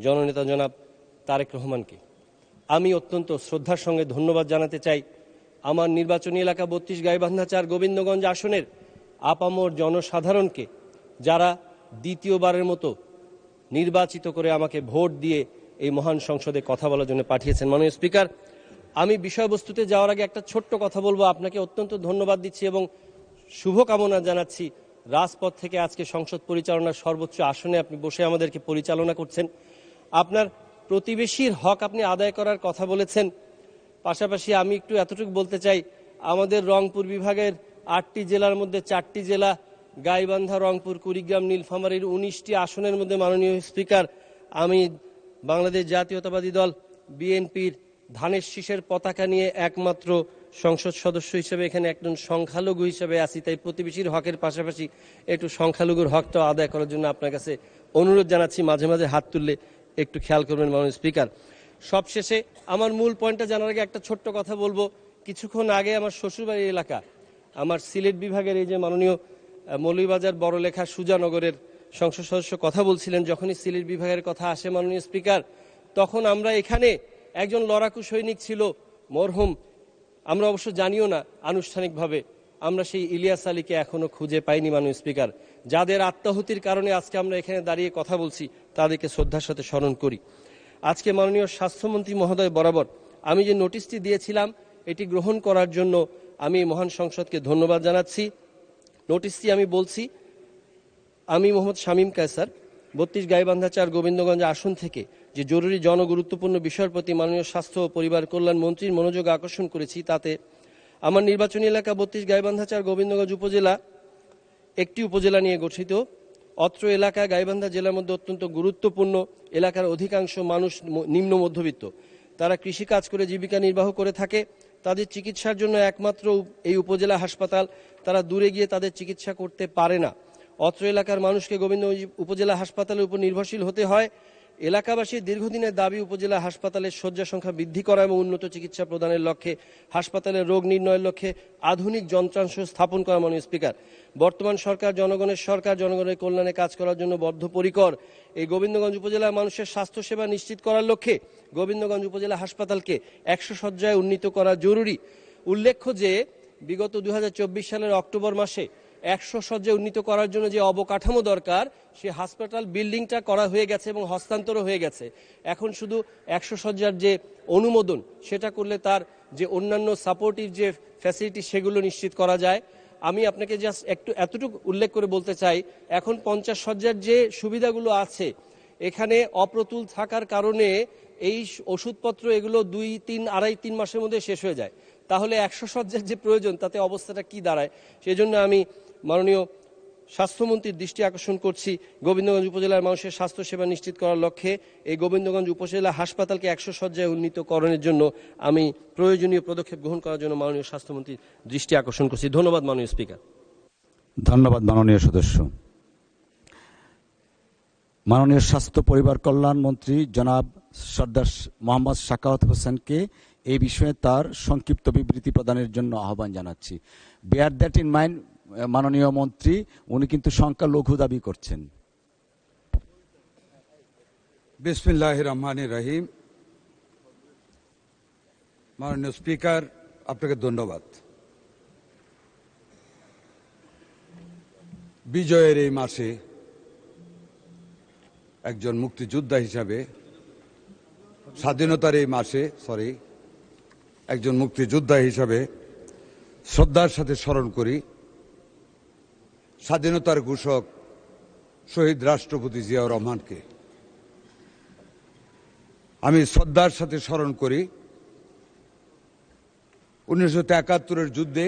জননেতা জনাব তারেক রহমানকে আমি অত্যন্ত শ্রদ্ধার সঙ্গে ধন্যবাদ জানাতে চাই। আমার নির্বাচনী এলাকা 32 গাইবান্ধা 4 গোবিন্দগঞ্জ আসনের আপামর জনসাধারণকে, যারা দ্বিতীয়বারের মতো নির্বাচিত করে আমাকে ভোট দিয়ে এই মহান সংসদে কথা বলার জন্য পাঠিয়েছেন। মাননীয় স্পিকার, আমি বিষয়বস্তুতে যাওয়ার আগে একটা ছোট্ট কথা বলবো। আপনাকে অত্যন্ত ধন্যবাদ দিচ্ছি এবং শুভকামনা জানাচ্ছি। রাজপথ থেকে আজকে সংসদ পরিচালনার সর্বোচ্চ আসনে আপনি বসে আমাদেরকে পরিচালনা করছেন। আপনার প্রতিবেশীর হক আপনি আদায় করার কথা বলেছেন। পাশাপাশি আমি একটু এতটুকু বলতে চাই, আমাদের রংপুর বিভাগের 8টি জেলার মধ্যে 4টি জেলা, গাইবান্ধা, রংপুর, কুড়িগ্রাম, নীলফামারীর 19টি আসনের মধ্যে মাননীয় স্পিকার, আমি বাংলাদেশ জাতীয়তাবাদী দল বিএনপির ধানের শীষের পতাকা নিয়ে একমাত্র সংসদ সদস্য হিসেবে এখানে একজন সংখ্যালঘু হিসেবে আছি। তাই প্রতিবেশীর হকের পাশাপাশি একটু সংখ্যালঘুর হকটাও আদায় করার জন্য আপনার কাছে অনুরোধ জানাচ্ছি। মাঝে মাঝে হাত তুললে একটু খেয়াল করবেন মাননীয় স্পিকার। সবশেষে আমার মূল পয়েন্টটা জানার আগে একটা ছোট্ট কথা বলবো। কিছুক্ষণ আগে আমার শ্বশুরবাড়ির এলাকা, আমার সিলেট বিভাগের এই যে মাননীয় মৌলভীবাজার বড়লেখা সুজানগরের সংসদ সদস্য কথা বলছিলেন, যখনই সিলেট বিভাগের কথা আসে মাননীয় স্পিকার, তখন আমরা এখানে একজন লড়াকু সৈনিক ছিল মরহুম, আমরা অবশ্য জানিও না আনুষ্ঠানিকভাবে, আমরা সেই ইলিয়াস আলীকে এখনো খুঁজে পাইনি মাননীয় স্পিকার। যাদের আত্মাহুতির কারণে আজকে আমরা এখানে দাঁড়িয়ে কথা বলছি, তাদেরকে শ্রদ্ধার সাথে স্মরণ করি। আজকে মাননীয় স্বাস্থ্যমন্ত্রী মহোদয় বরাবর আমি যে নোটিশটি দিয়েছিলাম, এটি গ্রহণ করার জন্য আমি মহান সংসদকে ধন্যবাদ জানাচ্ছি। নোটিশটি আমি বলছি, আমি মোহাম্মদ শামীম কায়েসার 32 গাইবান্ধা 4 গোবিন্দগঞ্জ আসন থেকে যে জরুরি জনগুরুত্বপূর্ণ বিষয়ের প্রতি মাননীয় স্বাস্থ্য ও পরিবার কল্যাণ মন্ত্রীর মনোযোগ আকর্ষণ করেছি, তাতে আমার নির্বাচনী এলাকা 32 গাইবান্ধা 4 গোবিন্দগঞ্জ উপজেলা একটি উপজেলা নিয়ে গঠিত। অত্র এলাকা গাইবান্ধা জেলার মধ্যে অত্যন্ত গুরুত্বপূর্ণ। এলাকার অধিকাংশ মানুষ নিম্ন মধ্যবিত্ত, তারা কৃষিকাজ করে জীবিকা নির্বাহ করে থাকে। তাদের চিকিৎসার জন্য একমাত্র এই উপজেলা হাসপাতাল, তারা দূরে গিয়ে তাদের চিকিৎসা করতে পারে না। অত্র এলাকার মানুষকে গোবিন্দগঞ্জ উপজেলা হাসপাতালের উপর নির্ভরশীল হতে হয়। এলাকাবাসীর দীর্ঘদিনের দাবি উপজেলা হাসপাতালের শয্যা সংখ্যা বৃদ্ধি করা এবং উন্নত চিকিৎসা প্রদানের লক্ষ্যে হাসপাতালের রোগ নির্ণয়ের লক্ষ্যে আধুনিক যন্ত্রাংশ স্থাপন করা। মাননীয় স্পিকার, বর্তমান সরকার জনগণের সরকার, জনগণের কল্যাণে কাজ করার জন্য বদ্ধপরিকর। এই গোবিন্দগঞ্জ উপজেলার মানুষের স্বাস্থ্যসেবা নিশ্চিত করার লক্ষ্যে গোবিন্দগঞ্জ উপজেলা হাসপাতালকে 100 শয্যায় উন্নীত করা জরুরি। উল্লেখ্য যে বিগত 2024 সালের অক্টোবর মাসে 100 শয্যা উন্নীত করার জন্য যে অবকাঠামো দরকার, সে হাসপাতাল বিল্ডিংটা করা হয়ে গেছে এবং হস্তান্তর হয়ে গেছে। এখন শুধু 100 শয্যার যে অনুমোদন, সেটা করলে তার যে অন্যান্য সাপোর্টিভ যে ফ্যাসিলিটি, সেগুলো নিশ্চিত করা যায়। আমি আপনাকে জাস্ট একটু এতটুকু উল্লেখ করে বলতে চাই, এখন 50 শয্যার যে সুবিধাগুলো আছে, এখানে অপ্রতুল থাকার কারণে এই ওষুধপত্র এগুলো 2-3 মাসের মধ্যে শেষ হয়ে যায়। তাহলে 100 শয্যার যে প্রয়োজন, তাতে অবস্থাটা কি দাঁড়ায়? সেজন্য আমি মাননীয় স্বাস্থ্যমন্ত্রীর দৃষ্টি আকর্ষণ করছি গোবিন্দগঞ্জ উপজেলার মানুষের স্বাস্থ্যসেবা নিশ্চিত করার লক্ষ্যে এই গোবিন্দগঞ্জ উপজেলা হাসপাতালকে 100 শয্যায় উন্নীতকরণের জন্য আমি প্রয়োজনীয় পদক্ষেপ গ্রহণ করার জন্য মাননীয় স্বাস্থ্যমন্ত্রীর দৃষ্টি আকর্ষণ করছি। ধন্যবাদ মাননীয় স্পিকার। ধন্যবাদ মাননীয় সদস্য। মাননীয় স্বাস্থ্য পরিবার কল্যাণ মন্ত্রী জনাব সর্দার মোহাম্মদ সাখাওয়াত হোসেনকে এই বিষয়ে তার সংক্ষিপ্ত বিবৃতি প্রদানের জন্য আহ্বান জানাচ্ছি। বেয়ার দ্যাট ইন মাইন্ড মাননীয় মন্ত্রী, উনি কিন্তু সংখ্যা লঘু দাবি করছেন। বিসমিল্লাহির রহমানির রহিম। মাননীয় স্পিকার, আপনাকে ধন্যবাদ। বিজয়ের এই মাসে একজন মুক্তিযোদ্ধা হিসাবে, স্বাধীনতার এই মাসে একজন মুক্তিযোদ্ধা হিসাবে শ্রদ্ধার সাথে স্মরণ করি স্বাধীনতার ঘোষক শহীদ রাষ্ট্রপতি জিয়াউর রহমানকে। আমি শ্রদ্ধার সাথে স্মরণ করি 1971-এর যুদ্ধে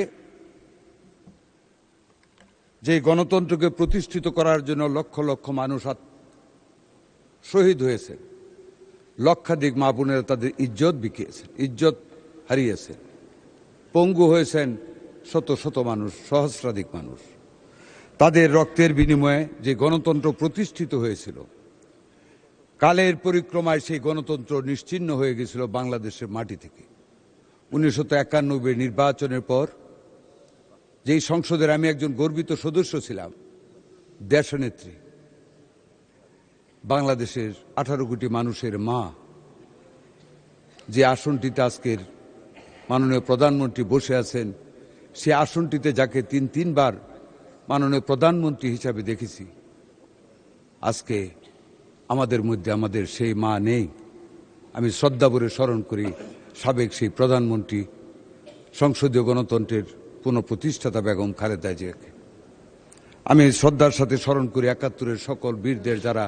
যে গণতন্ত্রকে প্রতিষ্ঠিত করার জন্য লক্ষ লক্ষ মানুষ শহীদ হয়েছে, লক্ষাধিক মা বোনেরা তাদের ইজ্জত হারিয়েছে, পঙ্গু হয়েছেন শত শত মানুষ, সহস্রাধিক মানুষ। তাদের রক্তের বিনিময়ে যে গণতন্ত্র প্রতিষ্ঠিত হয়েছিল, কালের পরিক্রমায় সেই গণতন্ত্র নিশ্চিহ্ন হয়ে গেছিল বাংলাদেশের মাটি থেকে। 1991 নির্বাচনের পর যেই সংসদের আমি একজন গর্বিত সদস্য ছিলাম, দেশনেত্রী, বাংলাদেশের 18 কোটি মানুষের মা, যে আসনটিতে আজকের মাননীয় প্রধানমন্ত্রী বসে আছেন, সে আসনটিতে যাকে তিনবার মাননীয় প্রধানমন্ত্রী হিসাবে দেখেছি, আজকে আমাদের মধ্যে আমাদের সেই মা নেই। আমি শ্রদ্ধাভরে স্মরণ করি সাবেক সেই প্রধানমন্ত্রী, সংসদীয় গণতন্ত্রের পুনঃপ্রতিষ্ঠাতা বেগম খালেদা জিয়াকে। আমি শ্রদ্ধার সাথে স্মরণ করি 71-এর সকল বীরদের যারা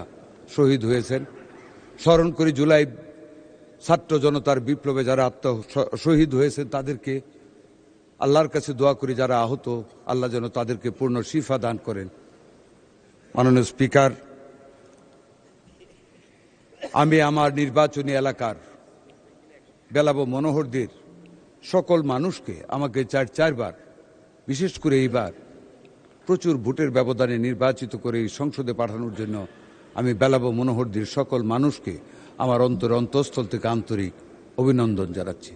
শহীদ হয়েছেন, স্মরণ করি জুলাই ছাত্র জনতার বিপ্লবে যারা শহীদ হয়েছেন, তাদেরকে আল্লাহর কাছে দোয়া করি যারা আহত, আল্লাহ যেন তাদেরকে পূর্ণ শিফা দান করেন। মাননীয় স্পিকার, আমি আমার নির্বাচনী এলাকার বেলাবো মনোহরদের সকল মানুষকে আমাকে চারবার, বিশেষ করে এইবার প্রচুর ভোটের ব্যবধানে নির্বাচিত করে এই সংসদে পাঠানোর জন্য আমি বেলাবো মনোহরদের সকল মানুষকে আমার অন্তঃস্থল থেকে আন্তরিক অভিনন্দন জানাচ্ছি,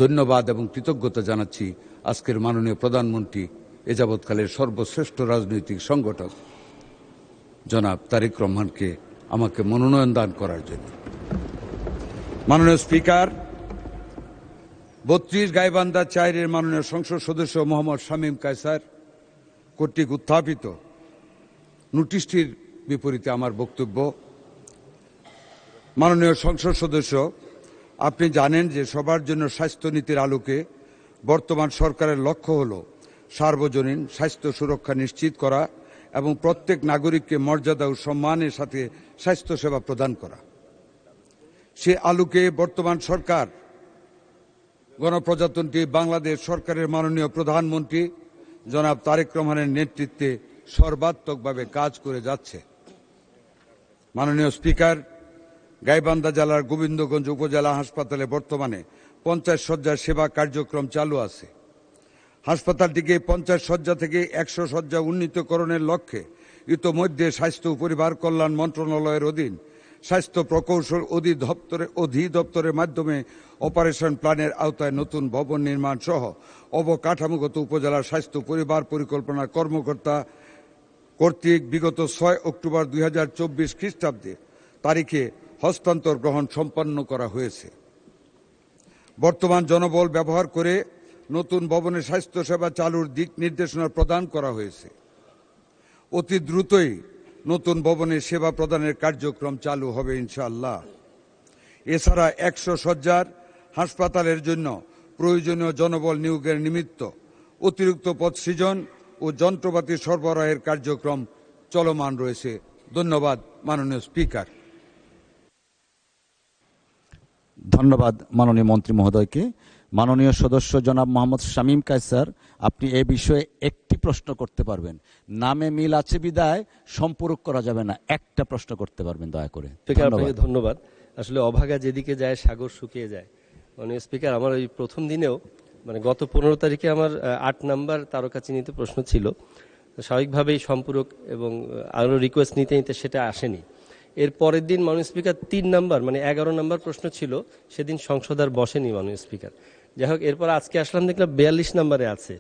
ধন্যবাদ এবং কৃতজ্ঞতা জানাচ্ছি আজকের মাননীয় প্রধানমন্ত্রী, এ যাবৎকালের সর্বশ্রেষ্ঠ রাজনৈতিক সংগঠক জনাব তারেক রহমানকে আমাকে মনোনয়ন দান করার জন্য। মাননীয় স্পিকার, 32 গাইবান্ধা 4-এর মাননীয় সংসদ সদস্য মোহাম্মদ শামীম কায়সার কর্তৃক উত্থাপিত নোটিশটির বিপরীতে আমার বক্তব্য। মাননীয় সংসদ সদস্য, আপনি জানেন যে সবার জন্য স্বাস্থ্য নীতির আলোকে বর্তমান সরকারের লক্ষ্য হল সার্বজনীন স্বাস্থ্য সুরক্ষা নিশ্চিত করা এবং প্রত্যেক নাগরিককে মর্যাদা ও সম্মানের সাথে স্বাস্থ্যসেবা প্রদান করা। সে আলোকে বর্তমান সরকার গণপ্রজাতন্ত্রী বাংলাদেশ সরকারের মাননীয় প্রধানমন্ত্রী জনাব তারেক রহমানের নেতৃত্বে সর্বাত্মকভাবে কাজ করে যাচ্ছে। মাননীয় স্পিকার, গাইবান্ধা জেলার গোবিন্দগঞ্জ উপজেলা হাসপাতালে বর্তমানে 50 শয্যার সেবা কার্যক্রম চালু আছে। হাসপাতালটিকে 50 শয্যা থেকে 100 শয্যা উন্নীতকরণের লক্ষ্যে ইতোমধ্যে স্বাস্থ্য ও পরিবার কল্যাণ মন্ত্রণালয়ের অধীন স্বাস্থ্য প্রকৌশল অধিদপ্তরের মাধ্যমে অপারেশন প্ল্যানের আওতায় নতুন ভবন নির্মাণ সহ অবকাঠামোগত উপজেলার স্বাস্থ্য পরিবার পরিকল্পনা কর্মকর্তা কর্তৃক বিগত 6 অক্টোবর 2024 খ্রিস্টাব্দে তারিখে হস্তান্তর গ্রহণ সম্পন্ন করা হয়েছে। বর্তমান জনবল ব্যবহার করে নতুন ভবনে স্বাস্থ্যসেবা চালুর দিক নির্দেশনা প্রদান করা হয়েছে। অতি দ্রুতই নতুন ভবনে সেবা প্রদানের কার্যক্রম চালু হবে ইনশাআল্লাহ। এছাড়া 100 শয্যার হাসপাতালের জন্য প্রয়োজনীয় জনবল নিয়োগের নিমিত্ত অতিরিক্ত পদ সৃজন ও যন্ত্রপাতি সরবরাহের কার্যক্রম চলমান রয়েছে। ধন্যবাদ মাননীয় স্পিকার। ধন্যবাদ মাননীয় মন্ত্রী মহোদয়কে। মাননীয় সদস্য জনাব মোহাম্মদ শামীম কায়সার, আপনি এ বিষয়ে একটি প্রশ্ন করতে পারবেন। নামে মিল আছে বিদায় সম্পূরক করা যাবে না, একটা প্রশ্ন করতে পারবেন দয়া করে। স্পিকার, আপনাকে ধন্যবাদ। আসলে অভাগা যেদিকে যায় সাগর শুকিয়ে যায়। মাননীয় স্পিকার, আমার ওই প্রথম দিনেও মানে গত 15 তারিখে আমার 8 নাম্বার তারকা চিহ্নিত প্রশ্ন ছিল। স্বাভাবিকভাবেই সম্পূরক এবং আরও রিকোয়েস্ট নিতে নিতে সেটা আসেনি। এর পরের দিন মাননীয় স্পিকার 3 নাম্বার মানে 11 নাম্বার প্রশ্ন ছিল, সেদিন সংসদ আর বসেনি মাননীয় স্পিকার। যাই হোক, এরপর আজকে আসলাম, দেখলাম 42 নাম্বারে আছে,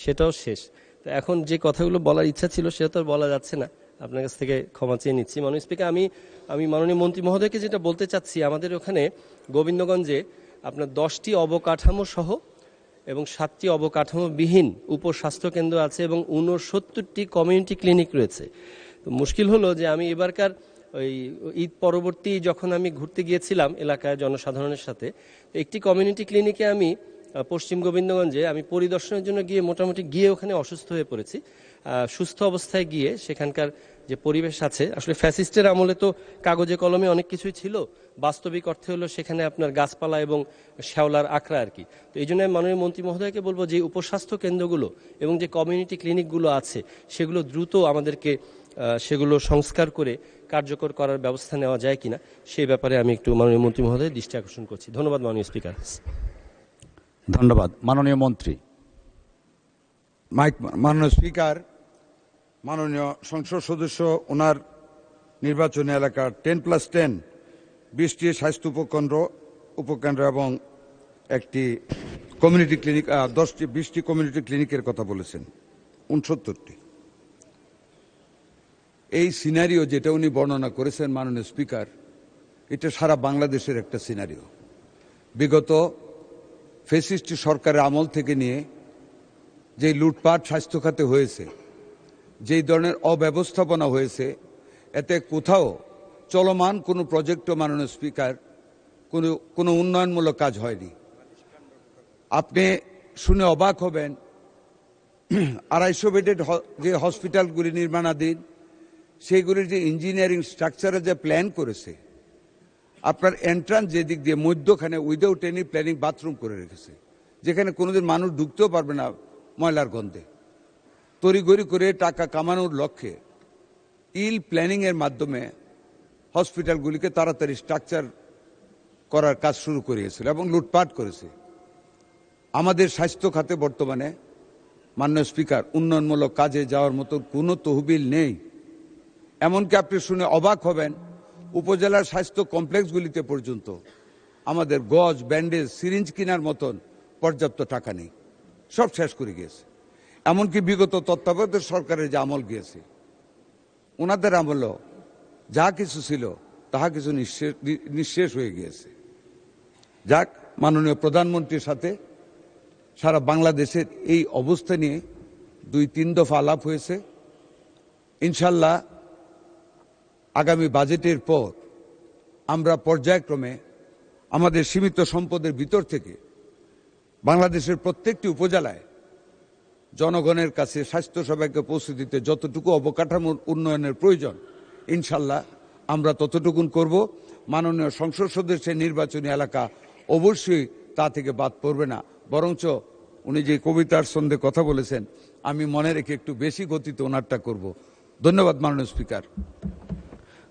সেটাও শেষ। তো এখন যে কথাগুলো বলার ইচ্ছা ছিল সেটা তো আর বলা যাচ্ছে না, আপনার কাছ থেকে ক্ষমা চেয়ে নিচ্ছি। মাননীয় স্পিকার, আমি মাননীয় মন্ত্রী মহোদয়কে যেটা বলতে চাচ্ছি, আমাদের ওখানে গোবিন্দগঞ্জে আপনার 10টি অবকাঠামো সহ এবং 7টি অবকাঠামোবিহীন উপস্বাস্থ্য কেন্দ্র আছে এবং 69টি কমিউনিটি ক্লিনিক রয়েছে। তো মুশকিল হলো যে আমি এবারকার ওই ঈদ পরবর্তী যখন আমি ঘুরতে গিয়েছিলাম এলাকায় জনসাধারণের সাথে, একটি কমিউনিটি ক্লিনিকে আমি পশ্চিম গোবিন্দগঞ্জে আমি পরিদর্শনের জন্য গিয়ে মোটামুটি গিয়ে ওখানে অসুস্থ হয়ে পড়েছি। সুস্থ অবস্থায় গিয়ে সেখানকার যে পরিবেশ আছে, আসলে ফ্যাসিস্টের আমলে তো কাগজে কলমে অনেক কিছুই ছিল, বাস্তবিক অর্থে হলো সেখানে আপনার গাছপালা এবং শ্যাওলার আখড়া আর কি। তো এই জন্য মাননীয় মন্ত্রী মহোদয়কে বলবো যে উপস্বাস্থ্য কেন্দ্রগুলো এবং যে কমিউনিটি ক্লিনিকগুলো আছে সেগুলো দ্রুত আমাদেরকে সেগুলো সংস্কার করে কার্যকর করার ব্যবস্থা নেওয়া যায় কিনা সেই ব্যাপারে আমি একটু মাননীয় মন্ত্রী মহোদয়ের দৃষ্টি আকর্ষণ করছি। ধন্যবাদ মাননীয় স্পিকার। ধন্যবাদ। মাননীয় মন্ত্রী। মাননীয় স্পিকার, মাননীয় সংসদ সদস্য ওনার নির্বাচনী এলাকার 10+10 20টি স্বাস্থ্য উপকেন্দ্র এবং একটি কমিউনিটি ক্লিনিক 20টি কমিউনিটি ক্লিনিকের কথা বলেছেন, 69টি। এই সিনারিও যেটা উনি বর্ণনা করেছেন মাননীয় স্পিকার, এটা সারা বাংলাদেশের একটা সিনারিও। বিগত ফ্যাসিস্ট সরকারের আমল থেকে নিয়ে যে লুটপাট স্বাস্থ্য খাতে হয়েছে, যেই ধরনের অব্যবস্থাপনা হয়েছে, এতে কোথাও চলমান কোনো প্রজেক্টও মাননীয় স্পিকার কোনো উন্নয়নমূলক কাজ হয়নি। আপনি শুনে অবাক হবেন, 250 বেডের যে হসপিটালগুলি নির্মাণাধীন, সেইগুলির যে ইঞ্জিনিয়ারিং স্ট্রাকচারে যে প্ল্যান করেছে, আপনার এন্ট্রান্স যেদিক দিয়ে মধ্যখানে উইদাউট এনি প্ল্যানিং বাথরুম করে রেখেছে, যেখানে কোনোদিন মানুষ ঢুকতেও পারবে না ময়লার গন্ধে। তড়িঘড়ি করে টাকা কামানোর লক্ষ্যে ইল প্ল্যানিংয়ের মাধ্যমে হসপিটালগুলিকে তাড়াতাড়ি স্ট্রাকচার করার কাজ শুরু করিয়েছিল এবং লুটপাট করেছে। আমাদের স্বাস্থ্য খাতে বর্তমানে মাননীয় স্পিকার উন্নয়নমূলক কাজে যাওয়ার মতো কোনো তহবিল নেই। এমনকি আপনি শুনে অবাক হবেন, উপজেলার স্বাস্থ্য কমপ্লেক্সগুলিতে পর্যন্ত আমাদের গজ, ব্যান্ডেজ, সিরিঞ্জ কেনার মতন পর্যাপ্ত টাকা নেই, সব শেষ করে গিয়েছে। এমনকি বিগত তত্ত্বাবধায়ক সরকারের যে আমল গিয়েছে, ওনাদের আমলও যা কিছু ছিল তাহা কিছু নিঃশেষ হয়ে গিয়েছে। যাক, মাননীয় প্রধানমন্ত্রীর সাথে সারা বাংলাদেশের এই অবস্থা নিয়ে 2-3 দফা আলাপ হয়েছে। ইনশাল্লাহ আগামী বাজেটের পর আমরা পর্যায়ক্রমে আমাদের সীমিত সম্পদের ভিতর থেকে বাংলাদেশের প্রত্যেকটি উপজেলায় জনগণের কাছে স্বাস্থ্যসেবাকে পৌঁছে দিতে যতটুকু অবকাঠামোর উন্নয়নের প্রয়োজন, ইনশাল্লাহ আমরা ততটুকুন করব। মাননীয় সংসদ সদস্যের নির্বাচনী এলাকা অবশ্যই তা থেকে বাদ পড়বে না, বরঞ্চ উনি যে কবিতার ছন্দে কথা বলেছেন, আমি মনে রেখে একটু বেশি গতিতে ওনারটা করব। ধন্যবাদ মাননীয় স্পিকার।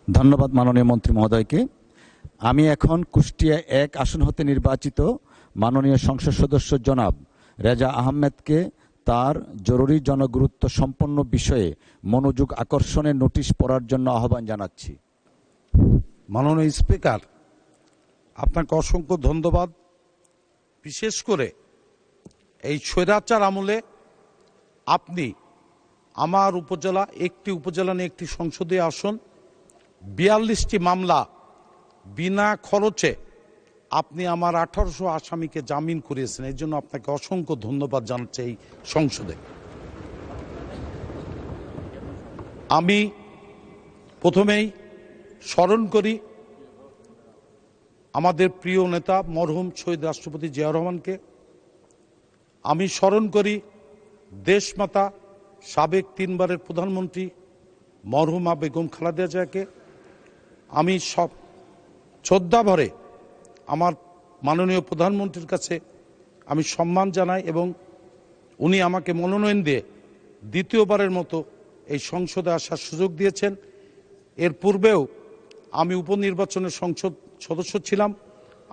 ধন্যবাদ মাননীয় মন্ত্রী মহোদয়কে। আমি এখন কুষ্টিয়া 1 আসন হতে নির্বাচিত মাননীয় সংসদ সদস্য জনাব রেজা আহমেদকে তার জরুরি জনগুরুত্ব সম্পন্ন বিষয়ে মনোযোগ আকর্ষণের নোটিশ পড়ার জন্য আহ্বান জানাচ্ছি। মাননীয় স্পিকার, আপনাকে অসংখ্য ধন্যবাদ। বিশেষ করে এই স্বৈরাচার আমলে আপনি আমার উপজেলা, একটি উপজেলা নিয়ে একটি সংসদীয় আসন, 42টি মামলা বিনা খরচে আপনি আমার 1800 আসামিকে জামিন করিয়েছেন। এর জন্য আপনাকে অসংখ্য ধন্যবাদ জানাচ্ছি এই সংসদে। আমি প্রথমেই স্মরণ করি আমাদের প্রিয় নেতা মরহুম শহীদ রাষ্ট্রপতি জিয়াউর রহমানকে। আমি স্মরণ করি দেশমাতা সাবেক 3 বারের প্রধানমন্ত্রী মরহুমা বেগম খালেদা জিয়াকে। আমি সব শ্রদ্ধা ভরে আমার মাননীয় প্রধানমন্ত্রীর কাছে আমি সম্মান জানাই এবং উনি আমাকে মনোনয়ন দিয়ে দ্বিতীয়বারের মতো এই সংসদে আসার সুযোগ দিয়েছেন। এর পূর্বেও আমি উপনির্বাচনের সংসদ সদস্য ছিলাম।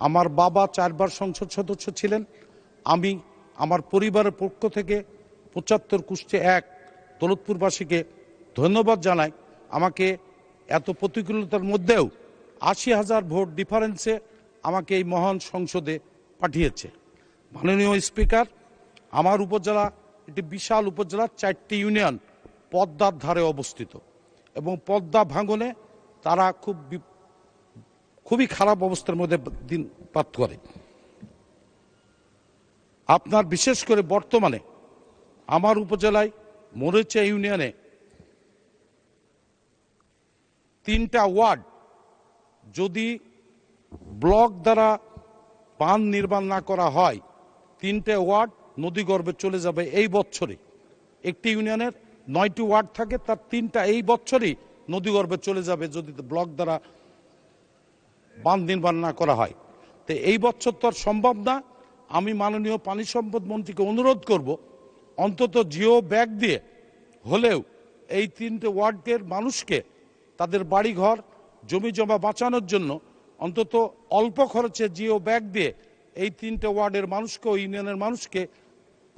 আমার বাবা 4 বার সংসদ সদস্য ছিলেন। আমি আমার পরিবারের পক্ষ থেকে 75 কুষ্টি 1 দৌলতপুরবাসীকে ধন্যবাদ জানাই। আমাকে এত প্রতিকূলতার মধ্যেও 80,000 ভোট ডিফারেন্সে আমাকে এই মহান সংসদে পাঠিয়েছে। মাননীয় স্পিকার, আমার উপজেলা একটি বিশাল উপজেলা, 4টি ইউনিয়ন পদ্মার ধারে অবস্থিত এবং পদ্মা ভাঙনে তারা খুবই খারাপ অবস্থার মধ্যে দিন পাত করে। আপনার বিশেষ করে বর্তমানে আমার উপজেলায় মরিচা ইউনিয়নে 3টা ওয়ার্ড যদি ব্লক দ্বারা বাঁধ নির্মাণ না করা হয়, 3টে ওয়ার্ড নদীগর্ভে চলে যাবে এই বছরই। একটি ইউনিয়নের 9টি ওয়ার্ড থাকে, তার 3টা এই বছরই নদীগর্ভে চলে যাবে যদি ব্লক দ্বারা বাঁধ নির্মাণ না করা হয়। তো এই বছর তো আর সম্ভব না। আমি মাননীয় পানি সম্পদ মন্ত্রীকে অনুরোধ করব, অন্তত জিও ব্যাগ দিয়ে হলেও এই 3টে ওয়ার্ডের মানুষকে তাদের বাড়িঘর জমি জমা বাঁচানোর জন্য অন্তত অল্প খরচে জিও ব্যাগ দিয়ে এই 3টে ওয়ার্ডের মানুষকে, ইউনিয়নের মানুষকে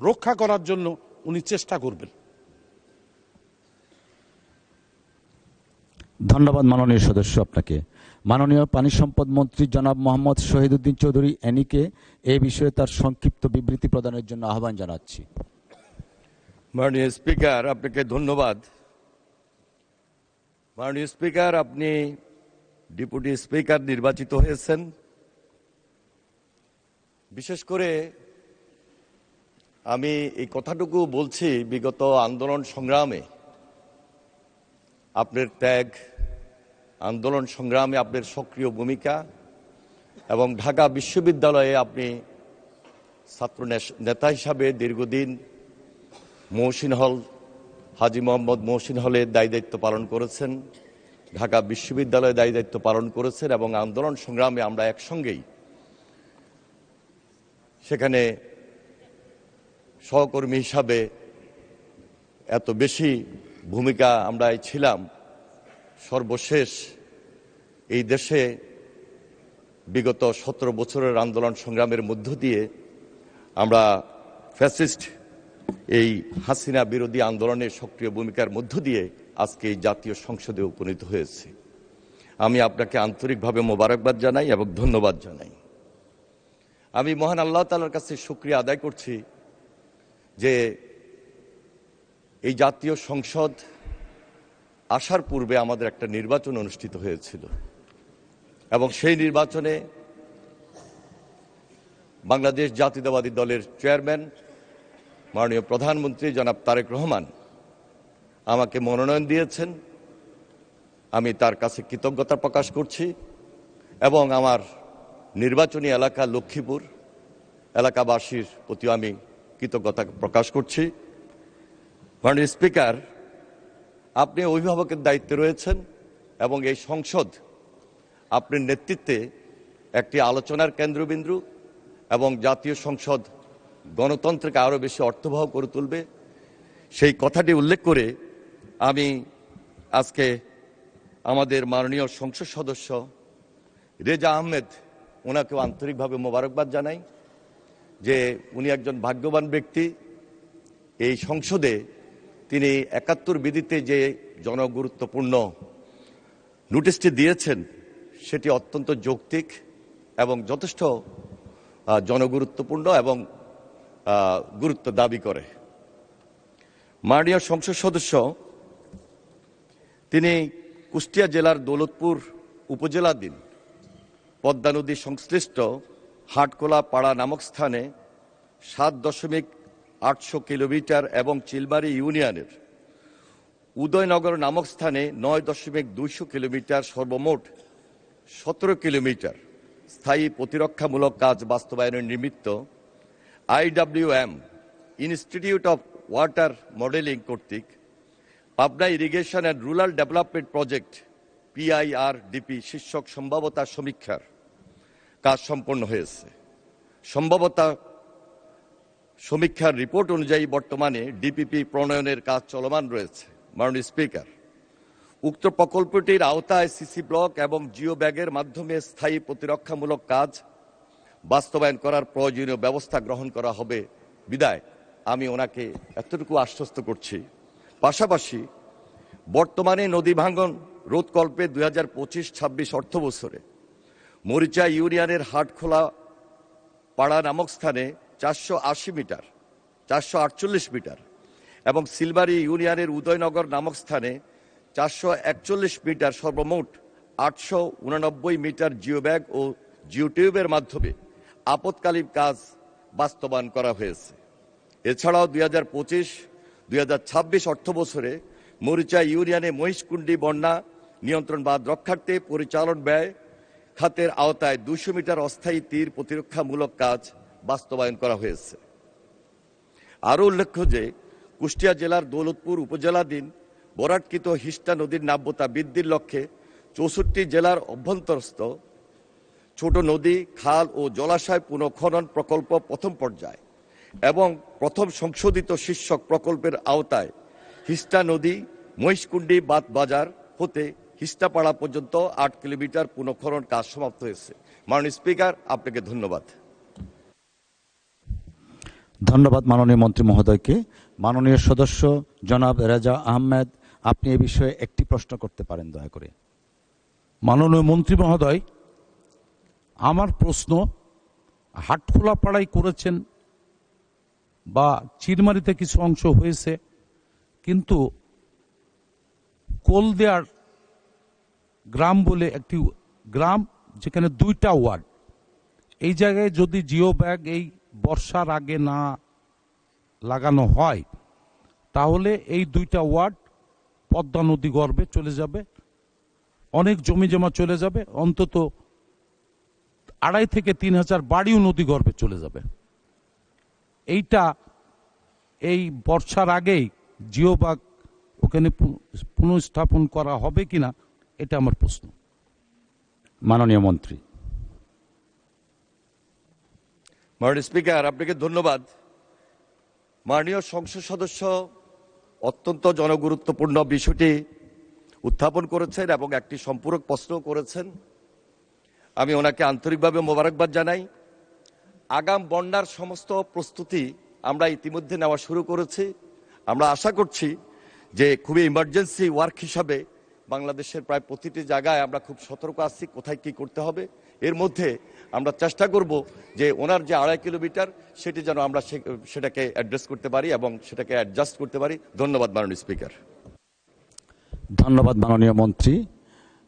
রক্ষা করার জন্য উনি চেষ্টা করবেন। ধন্যবাদ মাননীয় সদস্য আপনাকে। মাননীয় পানি সম্পদ মন্ত্রী জনাব মোহাম্মদ শহীদুদ্দিন চৌধুরী এনিকে এই বিষয়ে তার সংক্ষিপ্ত বিবৃতি প্রদানের জন্য আহ্বান জানাচ্ছি। মাননীয় স্পিকার, আপনাকে ধন্যবাদ। মাননীয় স্পিকার, আপনি ডেপুটি স্পিকার নির্বাচিত হয়েছেন। বিশেষ করে আমি এই কথাটুকু বলছি, বিগত আন্দোলন সংগ্রামে আপনার ত্যাগ, আন্দোলন সংগ্রামে আপনার সক্রিয় ভূমিকা এবং ঢাকা বিশ্ববিদ্যালয়ে আপনি ছাত্র নেতা হিসাবে দীর্ঘদিন মহসিন হল, হাজী মোহাম্মদ মহসিন হলে দায়িত্ব পালন করেছেন, ঢাকা বিশ্ববিদ্যালয়ে দায়িত্ব পালন করেছেন এবং আন্দোলন সংগ্রামে আমরা একসঙ্গেই সেখানে সহকর্মী হিসাবে এত বেশি ভূমিকা আমরা ছিলাম। সর্বশেষ এই দেশে বিগত 17 বছরের আন্দোলন সংগ্রামের মধ্য দিয়ে আমরা ফ্যাসিস্ট এই হাসিনা বিরোধী আন্দোলনের সক্রিয় ভূমিকার মধ্য দিয়ে আজকে এই জাতীয় সংসদে উপনীত হয়েছে। আমি আপনাকে আন্তরিকভাবে মোবারকবাদ জানাই এবং ধন্যবাদ জানাই। আমি মহান আল্লাহ তাআলার কাছে শুকরিয়া আদায় করছি যে এই জাতীয় সংসদ আসার পূর্বে আমাদের একটা নির্বাচন অনুষ্ঠিত হয়েছিল এবং সেই নির্বাচনে বাংলাদেশ জাতীয়তাবাদী দলের চেয়ারম্যান মাননীয় প্রধানমন্ত্রী জনাব তারেক রহমান আমাকে মনোনয়ন দিয়েছেন। আমি তার কাছে কৃতজ্ঞতা প্রকাশ করছি এবং আমার নির্বাচনী এলাকা লক্ষ্মীপুর এলাকাবাসীর প্রতি আমি কৃতজ্ঞতা প্রকাশ করছি। মাননীয় স্পিকার, আপনি অভিভাবকের দায়িত্বে রয়েছেন এবং এই সংসদ আপনার নেতৃত্বে একটি আলোচনার কেন্দ্রবিন্দু এবং জাতীয় সংসদ গণতন্ত্রকে আরও বেশি অর্থবহ করে তুলবে, সেই কথাটি উল্লেখ করে আমি আজকে আমাদের মাননীয় সংসদ সদস্য রেজা আহমেদ, ওনাকেও আন্তরিকভাবে মোবারকবাদ জানাই যে উনি একজন ভাগ্যবান ব্যক্তি। এই সংসদে তিনি ৭১ বিধিতে যে জনগুরুত্বপূর্ণ নোটিশটি দিয়েছেন সেটি অত্যন্ত যৌক্তিক এবং যথেষ্ট জনগুরুত্বপূর্ণ এবং গুরুত্ব দাবি করে। মাননীয় সংসদ সদস্য তিনি কুষ্টিয়া জেলার দৌলতপুর উপজেলাধীন পদ্মা নদী সংশ্লিষ্ট হাটকোলা পাড়া নামক স্থানে ৭.৮০০ কিলোমিটার এবং চিলমারি ইউনিয়নের উদয়নগর নামক স্থানে ৯.২০০ কিলোমিটার, সর্বমোট ১৭ কিলোমিটার স্থায়ী প্রতিরক্ষামূলক কাজ বাস্তবায়নের নিমিত্ত IWM institute of water modelling কর্তৃক Pabna irrigation and rural development project PIRDP শীর্ষক সম্ভাব্যতা সমীক্ষার কাজ সম্পন্ন হয়েছে। সম্ভাব্যতা সমীক্ষার রিপোর্ট অনুযায়ী বর্তমানে ডিপিপি প্রণয়নের কাজ চলমান রয়েছে। মাননীয় স্পিকার, উক্ত প্রকল্পটির আওতায় সিসি ব্লক এবং জিও ব্যাগের মাধ্যমে স্থায়ী প্রতিরক্ষামূলক কাজ বাস্তবায়ন করার প্রয়োজনীয় ব্যবস্থা গ্রহণ করা হবে বিদায় আমি ওনাকে এতটুকু আশ্বস্ত করছি। পাশাপাশি বর্তমানে নদী ভাঙ্গন রোধকল্পে 2025-26 অর্থ বছরে মরিচা ইউনিয়নের হাটখোলা পাড়া নামক স্থানে 480 মিটার 448 মিটার এবং সিলবাড়ি ইউনিয়নের উদয়নগর নামক স্থানে 441 মিটার সর্বমোট 889 মিটার জিও ব্যাগ ও জিও টিউবের মাধ্যমে আপৎকালীন কাজ বাস্তবায়ন করা হয়েছে। এছাড়াও 2025-26 অর্থ বছরে মরিচা ইউনিয়নে মহিষকুণ্ডী বন্যা নিয়ন্ত্রণ বাঁধ রক্ষার্থে পরিচালন ব্যয় খাতের আওতায় 200 মিটার অস্থায়ী তীর প্রতিরক্ষামূলক কাজ বাস্তবায়ন করা হয়েছে। আরও উল্লেখ্য যে কুষ্টিয়া জেলার দৌলতপুর উপজেলাধীন বরাটকৃত হিস্টা নদীর নাব্যতা বৃদ্ধির লক্ষ্যে 64 জেলার অভ্যন্তরস্থ ছোট নদী, খাল ও জলাশয় পুনঃখনন প্রকল্প প্রথম পর্যায় এবং প্রথম সংশোধিত শীর্ষক প্রকল্পের আওতায় হিস্টা নদী মহিষকুণ্ডী বাঁধ বাজার হতে হিস্টাপাড়া পর্যন্ত 8 কিলোমিটার পুনঃখনন কাজ সমাপ্ত হয়েছে। মাননীয় স্পিকার, আপনাকে ধন্যবাদ। ধন্যবাদ মাননীয় মন্ত্রী মহোদয়কে। মাননীয় সদস্য জনাব রেজা আহমেদ, আপনি এ বিষয়ে একটি প্রশ্ন করতে পারেন দয়া করে। মাননীয় মন্ত্রী মহোদয়, আমার প্রশ্ন, হাটখোলা পাড়ায় করেছেন বা চিরমারিতে কিছু অংশ হয়েছে, কিন্তু কোলদেয়ার গ্রাম বলে একটি গ্রাম যেখানে 2টা ওয়ার্ড, এই জায়গায় যদি জিও ব্যাগ এই বর্ষার আগে না লাগানো হয় তাহলে এই 2টা ওয়ার্ড পদ্মা নদী গর্ভে চলে যাবে, অনেক জমি জমা চলে যাবে, অন্তত 2,500 থেকে 3,000 বাড়িও নদী গর্ভে চলে যাবে। এইটা এই বর্ষার আগেই জিও ব্যাগ ওখানে পুনঃস্থাপন করা হবে কিনা, এটা আমার প্রশ্ন। মাননীয় মন্ত্রী। মাননীয় স্পিকার, আপনাকে ধন্যবাদ। মাননীয় সংসদ সদস্য অত্যন্ত জনগুরুত্বপূর্ণ বিষয়টি উত্থাপন করেছেন এবং একটি সম্পূরক প্রশ্ন করেছেন। আমি ওনাকে আন্তরিকভাবে মোবারকবাদ জানাই। আগাম বন্যার সমস্ত প্রস্তুতি আমরা ইতিমধ্যে নেওয়া শুরু করেছি। আমরা আশা করছি যে খুবই ইমার্জেন্সি ওয়ার্ক হিসাবে বাংলাদেশের প্রায় প্রতিটি জায়গায় আমরা খুব সতর্ক আছি কোথায় কি করতে হবে। এর মধ্যে আমরা চেষ্টা করব যে ওনার যে 2.5 কিলোমিটার সেটি যেন আমরা সেটাকে অ্যাড্রেস করতে পারি এবং সেটাকে অ্যাডজাস্ট করতে পারি। ধন্যবাদ মাননীয় স্পিকার। ধন্যবাদ মাননীয় মন্ত্রী।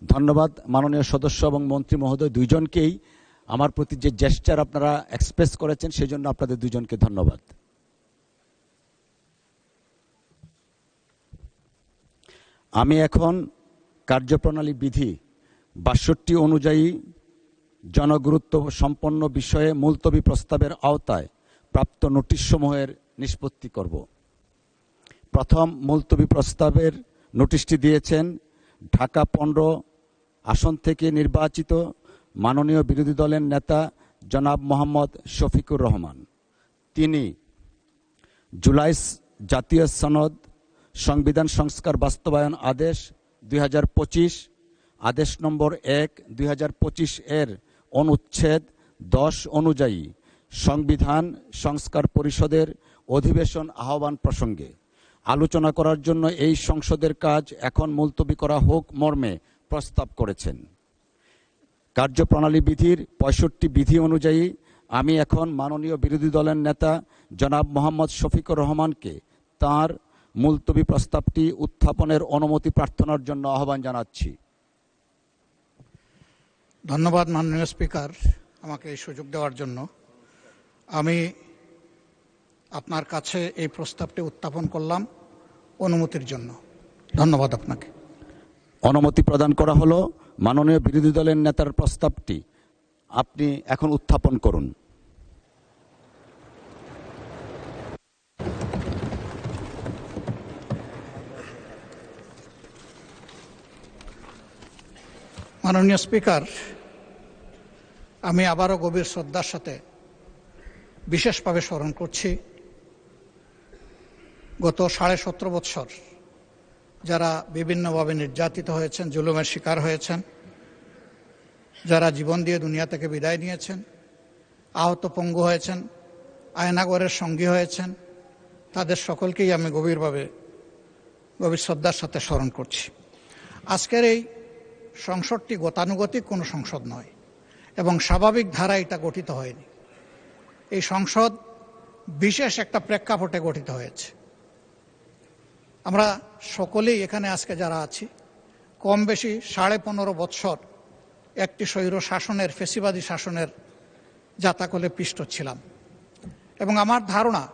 ধন্যবাদ মাননীয় সদস্য এবং মন্ত্রী মহোদয় দুইজনকেই আমার প্রতি যে জেস্টার আপনারা এক্সপ্রেস করেছেন সেজন্য আপনাদের দুইজনকে ধন্যবাদ। আমি এখন কার্যপ্রণালী বিধি 62 অনুযায়ী জনগুরুত্ব সম্পন্ন বিষয়ে মুলতবি প্রস্তাবের আওতায় প্রাপ্ত নোটিশ সমূহের নিষ্পত্তি করব। প্রথম মুলতবি প্রস্তাবের নোটিশটি দিয়েছেন ঢাকা 15 আসন থেকে নির্বাচিত মাননীয় বিরোধী দলের নেতা জনাব মোহাম্মদ শফিকুর রহমান। তিনি জুলাই জাতীয় সনদ সংবিধান সংস্কার বাস্তবায়ন আদেশ 2025 আদেশ নম্বর 1/2025 এর অনুচ্ছেদ 10 অনুযায়ী সংবিধান সংস্কার পরিষদের অধিবেশন আহ্বান প্রসঙ্গে আলোচনা করার জন্য এই সংসদের কাজ এখন মুলতবি করা হোক মর্মে প্রস্তাব করেছেন। কার্যপ্রণালী বিধির 65 বিধি অনুযায়ী আমি এখন মাননীয় বিরোধী দলের নেতা জনাব মোহাম্মদ শফিকুর রহমানকে তার মুলতবি প্রস্তাবটি উত্থাপনের অনুমতি প্রার্থনার জন্য আহ্বান জানাচ্ছি। ধন্যবাদ মাননীয় স্পিকার, আমাকে এই সুযোগ দেওয়ার জন্য। আমি আপনার কাছে এই প্রস্তাবটি উত্থাপন করলাম অনুমতির জন্য। ধন্যবাদ আপনাকে। অনুমতি প্রদান করা হলো। মাননীয় বিরোধী দলের নেতার প্রস্তাবটি আপনি এখন উত্থাপন করুন। মাননীয় স্পিকার, আমি আবারও গভীর শ্রদ্ধার সাথে বিশেষভাবে স্মরণ করছি গত 17.5 বৎসর যারা বিভিন্নভাবে নির্যাতিত হয়েছেন, জুলুমের শিকার হয়েছেন, যারা জীবন দিয়ে দুনিয়া থেকে বিদায় নিয়েছেন, আহত পঙ্গু হয়েছেন, আয়নাগরের সঙ্গী হয়েছেন, তাদের সকলকেই আমি গভীর শ্রদ্ধার সাথে স্মরণ করছি। আজকের এই সংসদটি গতানুগতিক কোনো সংসদ নয় এবং স্বাভাবিক ধারায় এটা গঠিত হয়নি। এই সংসদ বিশেষ একটা প্রেক্ষাপটে গঠিত হয়েছে। আমরা সকলেই এখানে আজকে যারা আছি কম বেশি 15.5 বৎসর একটি স্বৈর শাসনের, ফ্যাসিবাদী শাসনের জাতাকলে পিষ্ট ছিলাম এবং আমার ধারণা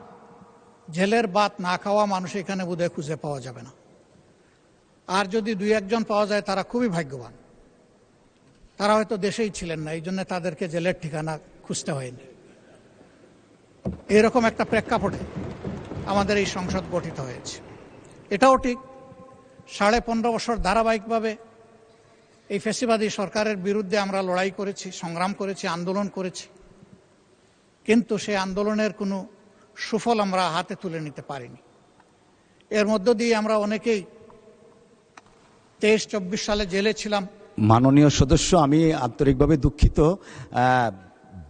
জেলের ভাত না খাওয়া মানুষ এখানে বোধহয় খুঁজে পাওয়া যাবে না। আর যদি 2-1 পাওয়া যায় তারা খুবই ভাগ্যবান। তারা হয়তো দেশেই ছিলেন না, এই জন্য তাদেরকে জেলের ঠিকানা খুঁজতে হয়নি। এরকম একটা প্রেক্ষাপটে আমাদের এই সংসদ গঠিত হয়েছে। এটাও ঠিক 15.5 বছর ধারাবাহিকভাবে এই ফ্যাসিবাদী সরকারের বিরুদ্ধে আমরা লড়াই করেছি, সংগ্রাম করেছি, আন্দোলন করেছি, কিন্তু সেই আন্দোলনের কোনো সুফল আমরা হাতে তুলে নিতে পারিনি। এর মধ্য দিয়ে আমরা অনেকেই 23-24 সালে জেলে ছিলাম। মাননীয় সদস্য, আমি আন্তরিকভাবে দুঃখিত,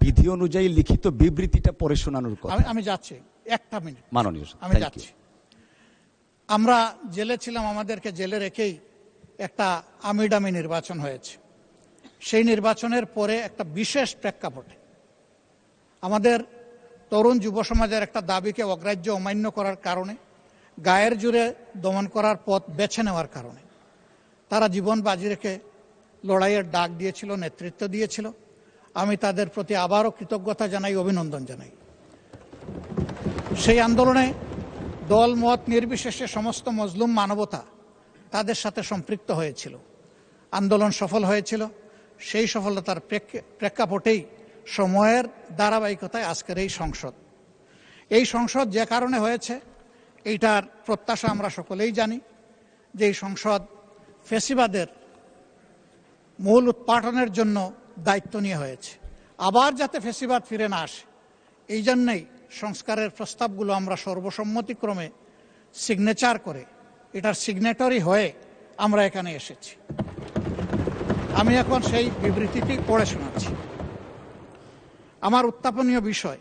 বিধি অনুযায়ী লিখিত বিবৃতিটা পড়ে শোনানোর কথা। আমি যাচ্ছি, 1 মিনিট মাননীয়, আমি যাচ্ছি। আমরা জেলে ছিলাম, আমাদেরকে জেলে রেখেই একটা আমিডামি নির্বাচন হয়েছে। সেই নির্বাচনের পরে একটা বিশেষ প্রেক্ষাপটে আমাদের তরুণ যুব সমাজের একটা দাবিকে অগ্রাহ্য অমান্য করার কারণে, গায়ের জোরে দমন করার পথ বেছে নেওয়ার কারণে তারা জীবন বাজি রেখে লড়াইয়ের ডাক দিয়েছিল, নেতৃত্ব দিয়েছিল। আমি তাদের প্রতি আবারও কৃতজ্ঞতা জানাই, অভিনন্দন জানাই। সেই আন্দোলনে দল মত নির্বিশেষে সমস্ত মজলুম মানবতা তাদের সাথে সম্পৃক্ত হয়েছিল। আন্দোলন সফল হয়েছিল। সেই সফলতার প্রেক্ষাপটেই সময়ের ধারাবাহিকতায় আজকের এই সংসদ। এই সংসদ যে কারণে হয়েছে এইটার প্রত্যাশা আমরা সকলেই জানি, যে এই সংসদ ফ্যাসিবাদের মূল উৎপাটনের জন্য দায়িত্ব নিয়ে হয়েছে। আবার যাতে ফ্যাসিবাদ ফিরে না আসে, এই জন্যই সংস্কারের প্রস্তাবগুলো আমরা সর্বসম্মতিক্রমে সিগনেচার করে, এটার সিগনেটরি হয়ে আমরা এখানে এসেছি। আমি এখন সেই বিবৃতিটি পড়ে শোনাচ্ছি। আমার উত্থাপনীয় বিষয়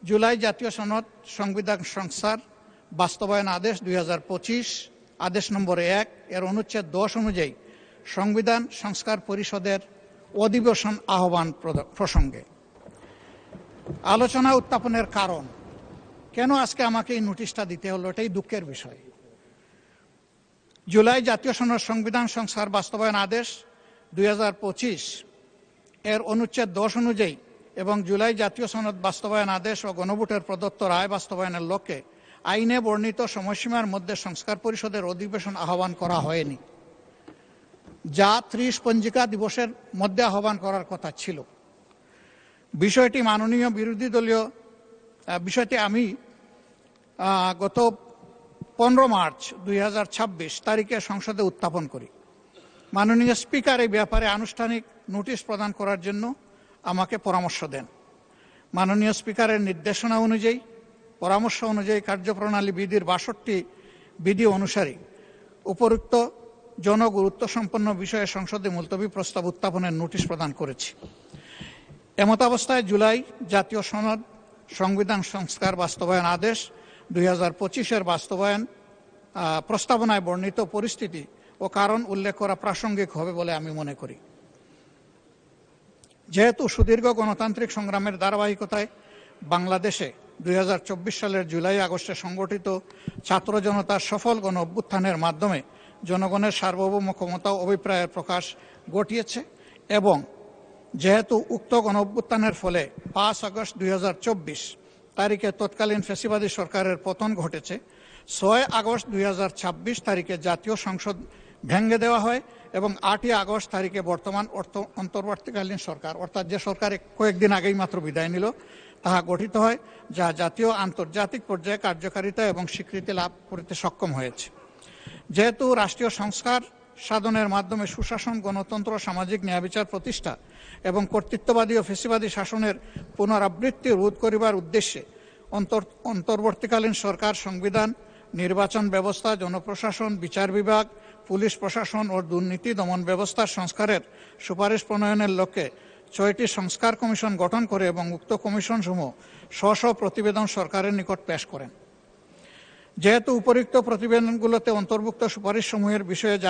জুলাই জাতীয় সনদ সংবিধান সংস্থার বাস্তবায়ন আদেশ 2025, আদেশ নম্বর 1 এর অনুচ্ছেদ 10 অনুযায়ী সংবিধান সংস্কার পরিষদের অধিবেশন আহ্বান প্রসঙ্গে আলোচনা উত্থাপনের কারণ। কেন আজকে আমাকে এই নোটিশটা দিতে হলো, এটাই দুঃখের বিষয়। জুলাই জাতীয় সনদ সংবিধান সংস্কার বাস্তবায়ন আদেশ 2025 এর অনুচ্ছেদ 10 অনুযায়ী এবং জুলাই জাতীয় সনদ বাস্তবায়ন আদেশ ও গণভোটের প্রদত্ত রায় বাস্তবায়নের লক্ষ্যে আইনে বর্ণিত সময়সীমার মধ্যে সংস্কার পরিষদের অধিবেশন আহ্বান করা হয়নি, যা 30 পঞ্জিকা দিবসের মধ্যে আহ্বান করার কথা ছিল। বিষয়টি মাননীয় বিরোধী দলীয় বিষয়টি আমি গত 15 মার্চ 2026 তারিখে সংসদে উত্থাপন করি। মাননীয় স্পিকার এই ব্যাপারে আনুষ্ঠানিক নোটিশ প্রদান করার জন্য আমাকে পরামর্শ দেন। মাননীয় স্পিকারের নির্দেশনা অনুযায়ী, পরামর্শ অনুযায়ী কার্যপ্রণালী বিধির 62 বিধি অনুসারে উপরোক্ত জনগুরুত্ব সম্পন্ন বিষয়ে সংসদে মুলতবি প্রস্তাব উত্থাপনের নোটিশ প্রদান করেছি। এমতাবস্থায় জুলাই জাতীয় সনদ সংবিধান সংস্কার বাস্তবায়ন আদেশ 2025 বাস্তবায়ন প্রস্তাবনায় বর্ণিত পরিস্থিতি ও কারণ উল্লেখ করা প্রাসঙ্গিক হবে বলে আমি মনে করি। যেহেতু সুদীর্ঘ গণতান্ত্রিক সংগ্রামের ধারাবাহিকতায় বাংলাদেশে 2024 সালের জুলাই আগস্টে সংগঠিত ছাত্র জনতার সফল গণ অভ্যুত্থানের মাধ্যমে জনগণের সার্বভৌম ক্ষমতা ও অভিপ্রায়ের প্রকাশ ঘটিয়েছে এবং যেহেতু উক্ত গণ অভ্যুত্থানের ফলে 5 আগস্ট 2024 তারিখে তৎকালীন ফ্যাসিবাদী সরকারের পতন ঘটেছে, 6 আগস্ট 2026 তারিখে জাতীয় সংসদ ভেঙে দেওয়া হয় এবং 8 আগস্ট তারিখে বর্তমান অন্তর্বর্তীকালীন সরকার, অর্থাৎ যে সরকার কয়েকদিন আগেই মাত্র বিদায় নিল, তাহা গঠিত হয়, যা জাতীয় আন্তর্জাতিক পর্যায়ে কার্যকারিতা এবং স্বীকৃতি লাভ করতে সক্ষম হয়েছে। যেহেতু রাষ্ট্রীয় সংস্কার সাধনের মাধ্যমে সুশাসন, গণতন্ত্র, সামাজিক ন্যায় বিচার প্রতিষ্ঠা এবং কর্তৃত্ববাদী ও ফ্যাসিবাদী শাসনের পুনরাবৃত্তি রোধ করিবার উদ্দেশ্যে অন্তর্বর্তীকালীন সরকার সংবিধান নির্বাচন ব্যবস্থা, জনপ্রশাসন, বিচার বিভাগ, পুলিশ প্রশাসন ও দুর্নীতি দমন ব্যবস্থার সংস্কারের সুপারিশ প্রণয়নের লক্ষ্যে ৬টি সংস্কার কমিশন গঠন করে এবং উক্ত কমিশনসমূহ স্ব প্রতিবেদন সরকারের নিকট পেশ করেন। যেহেতু উপরিক্ত প্রতিবেদনগুলোতে অন্তর্ভুক্ত সুপারিশসমূহের বিষয়ে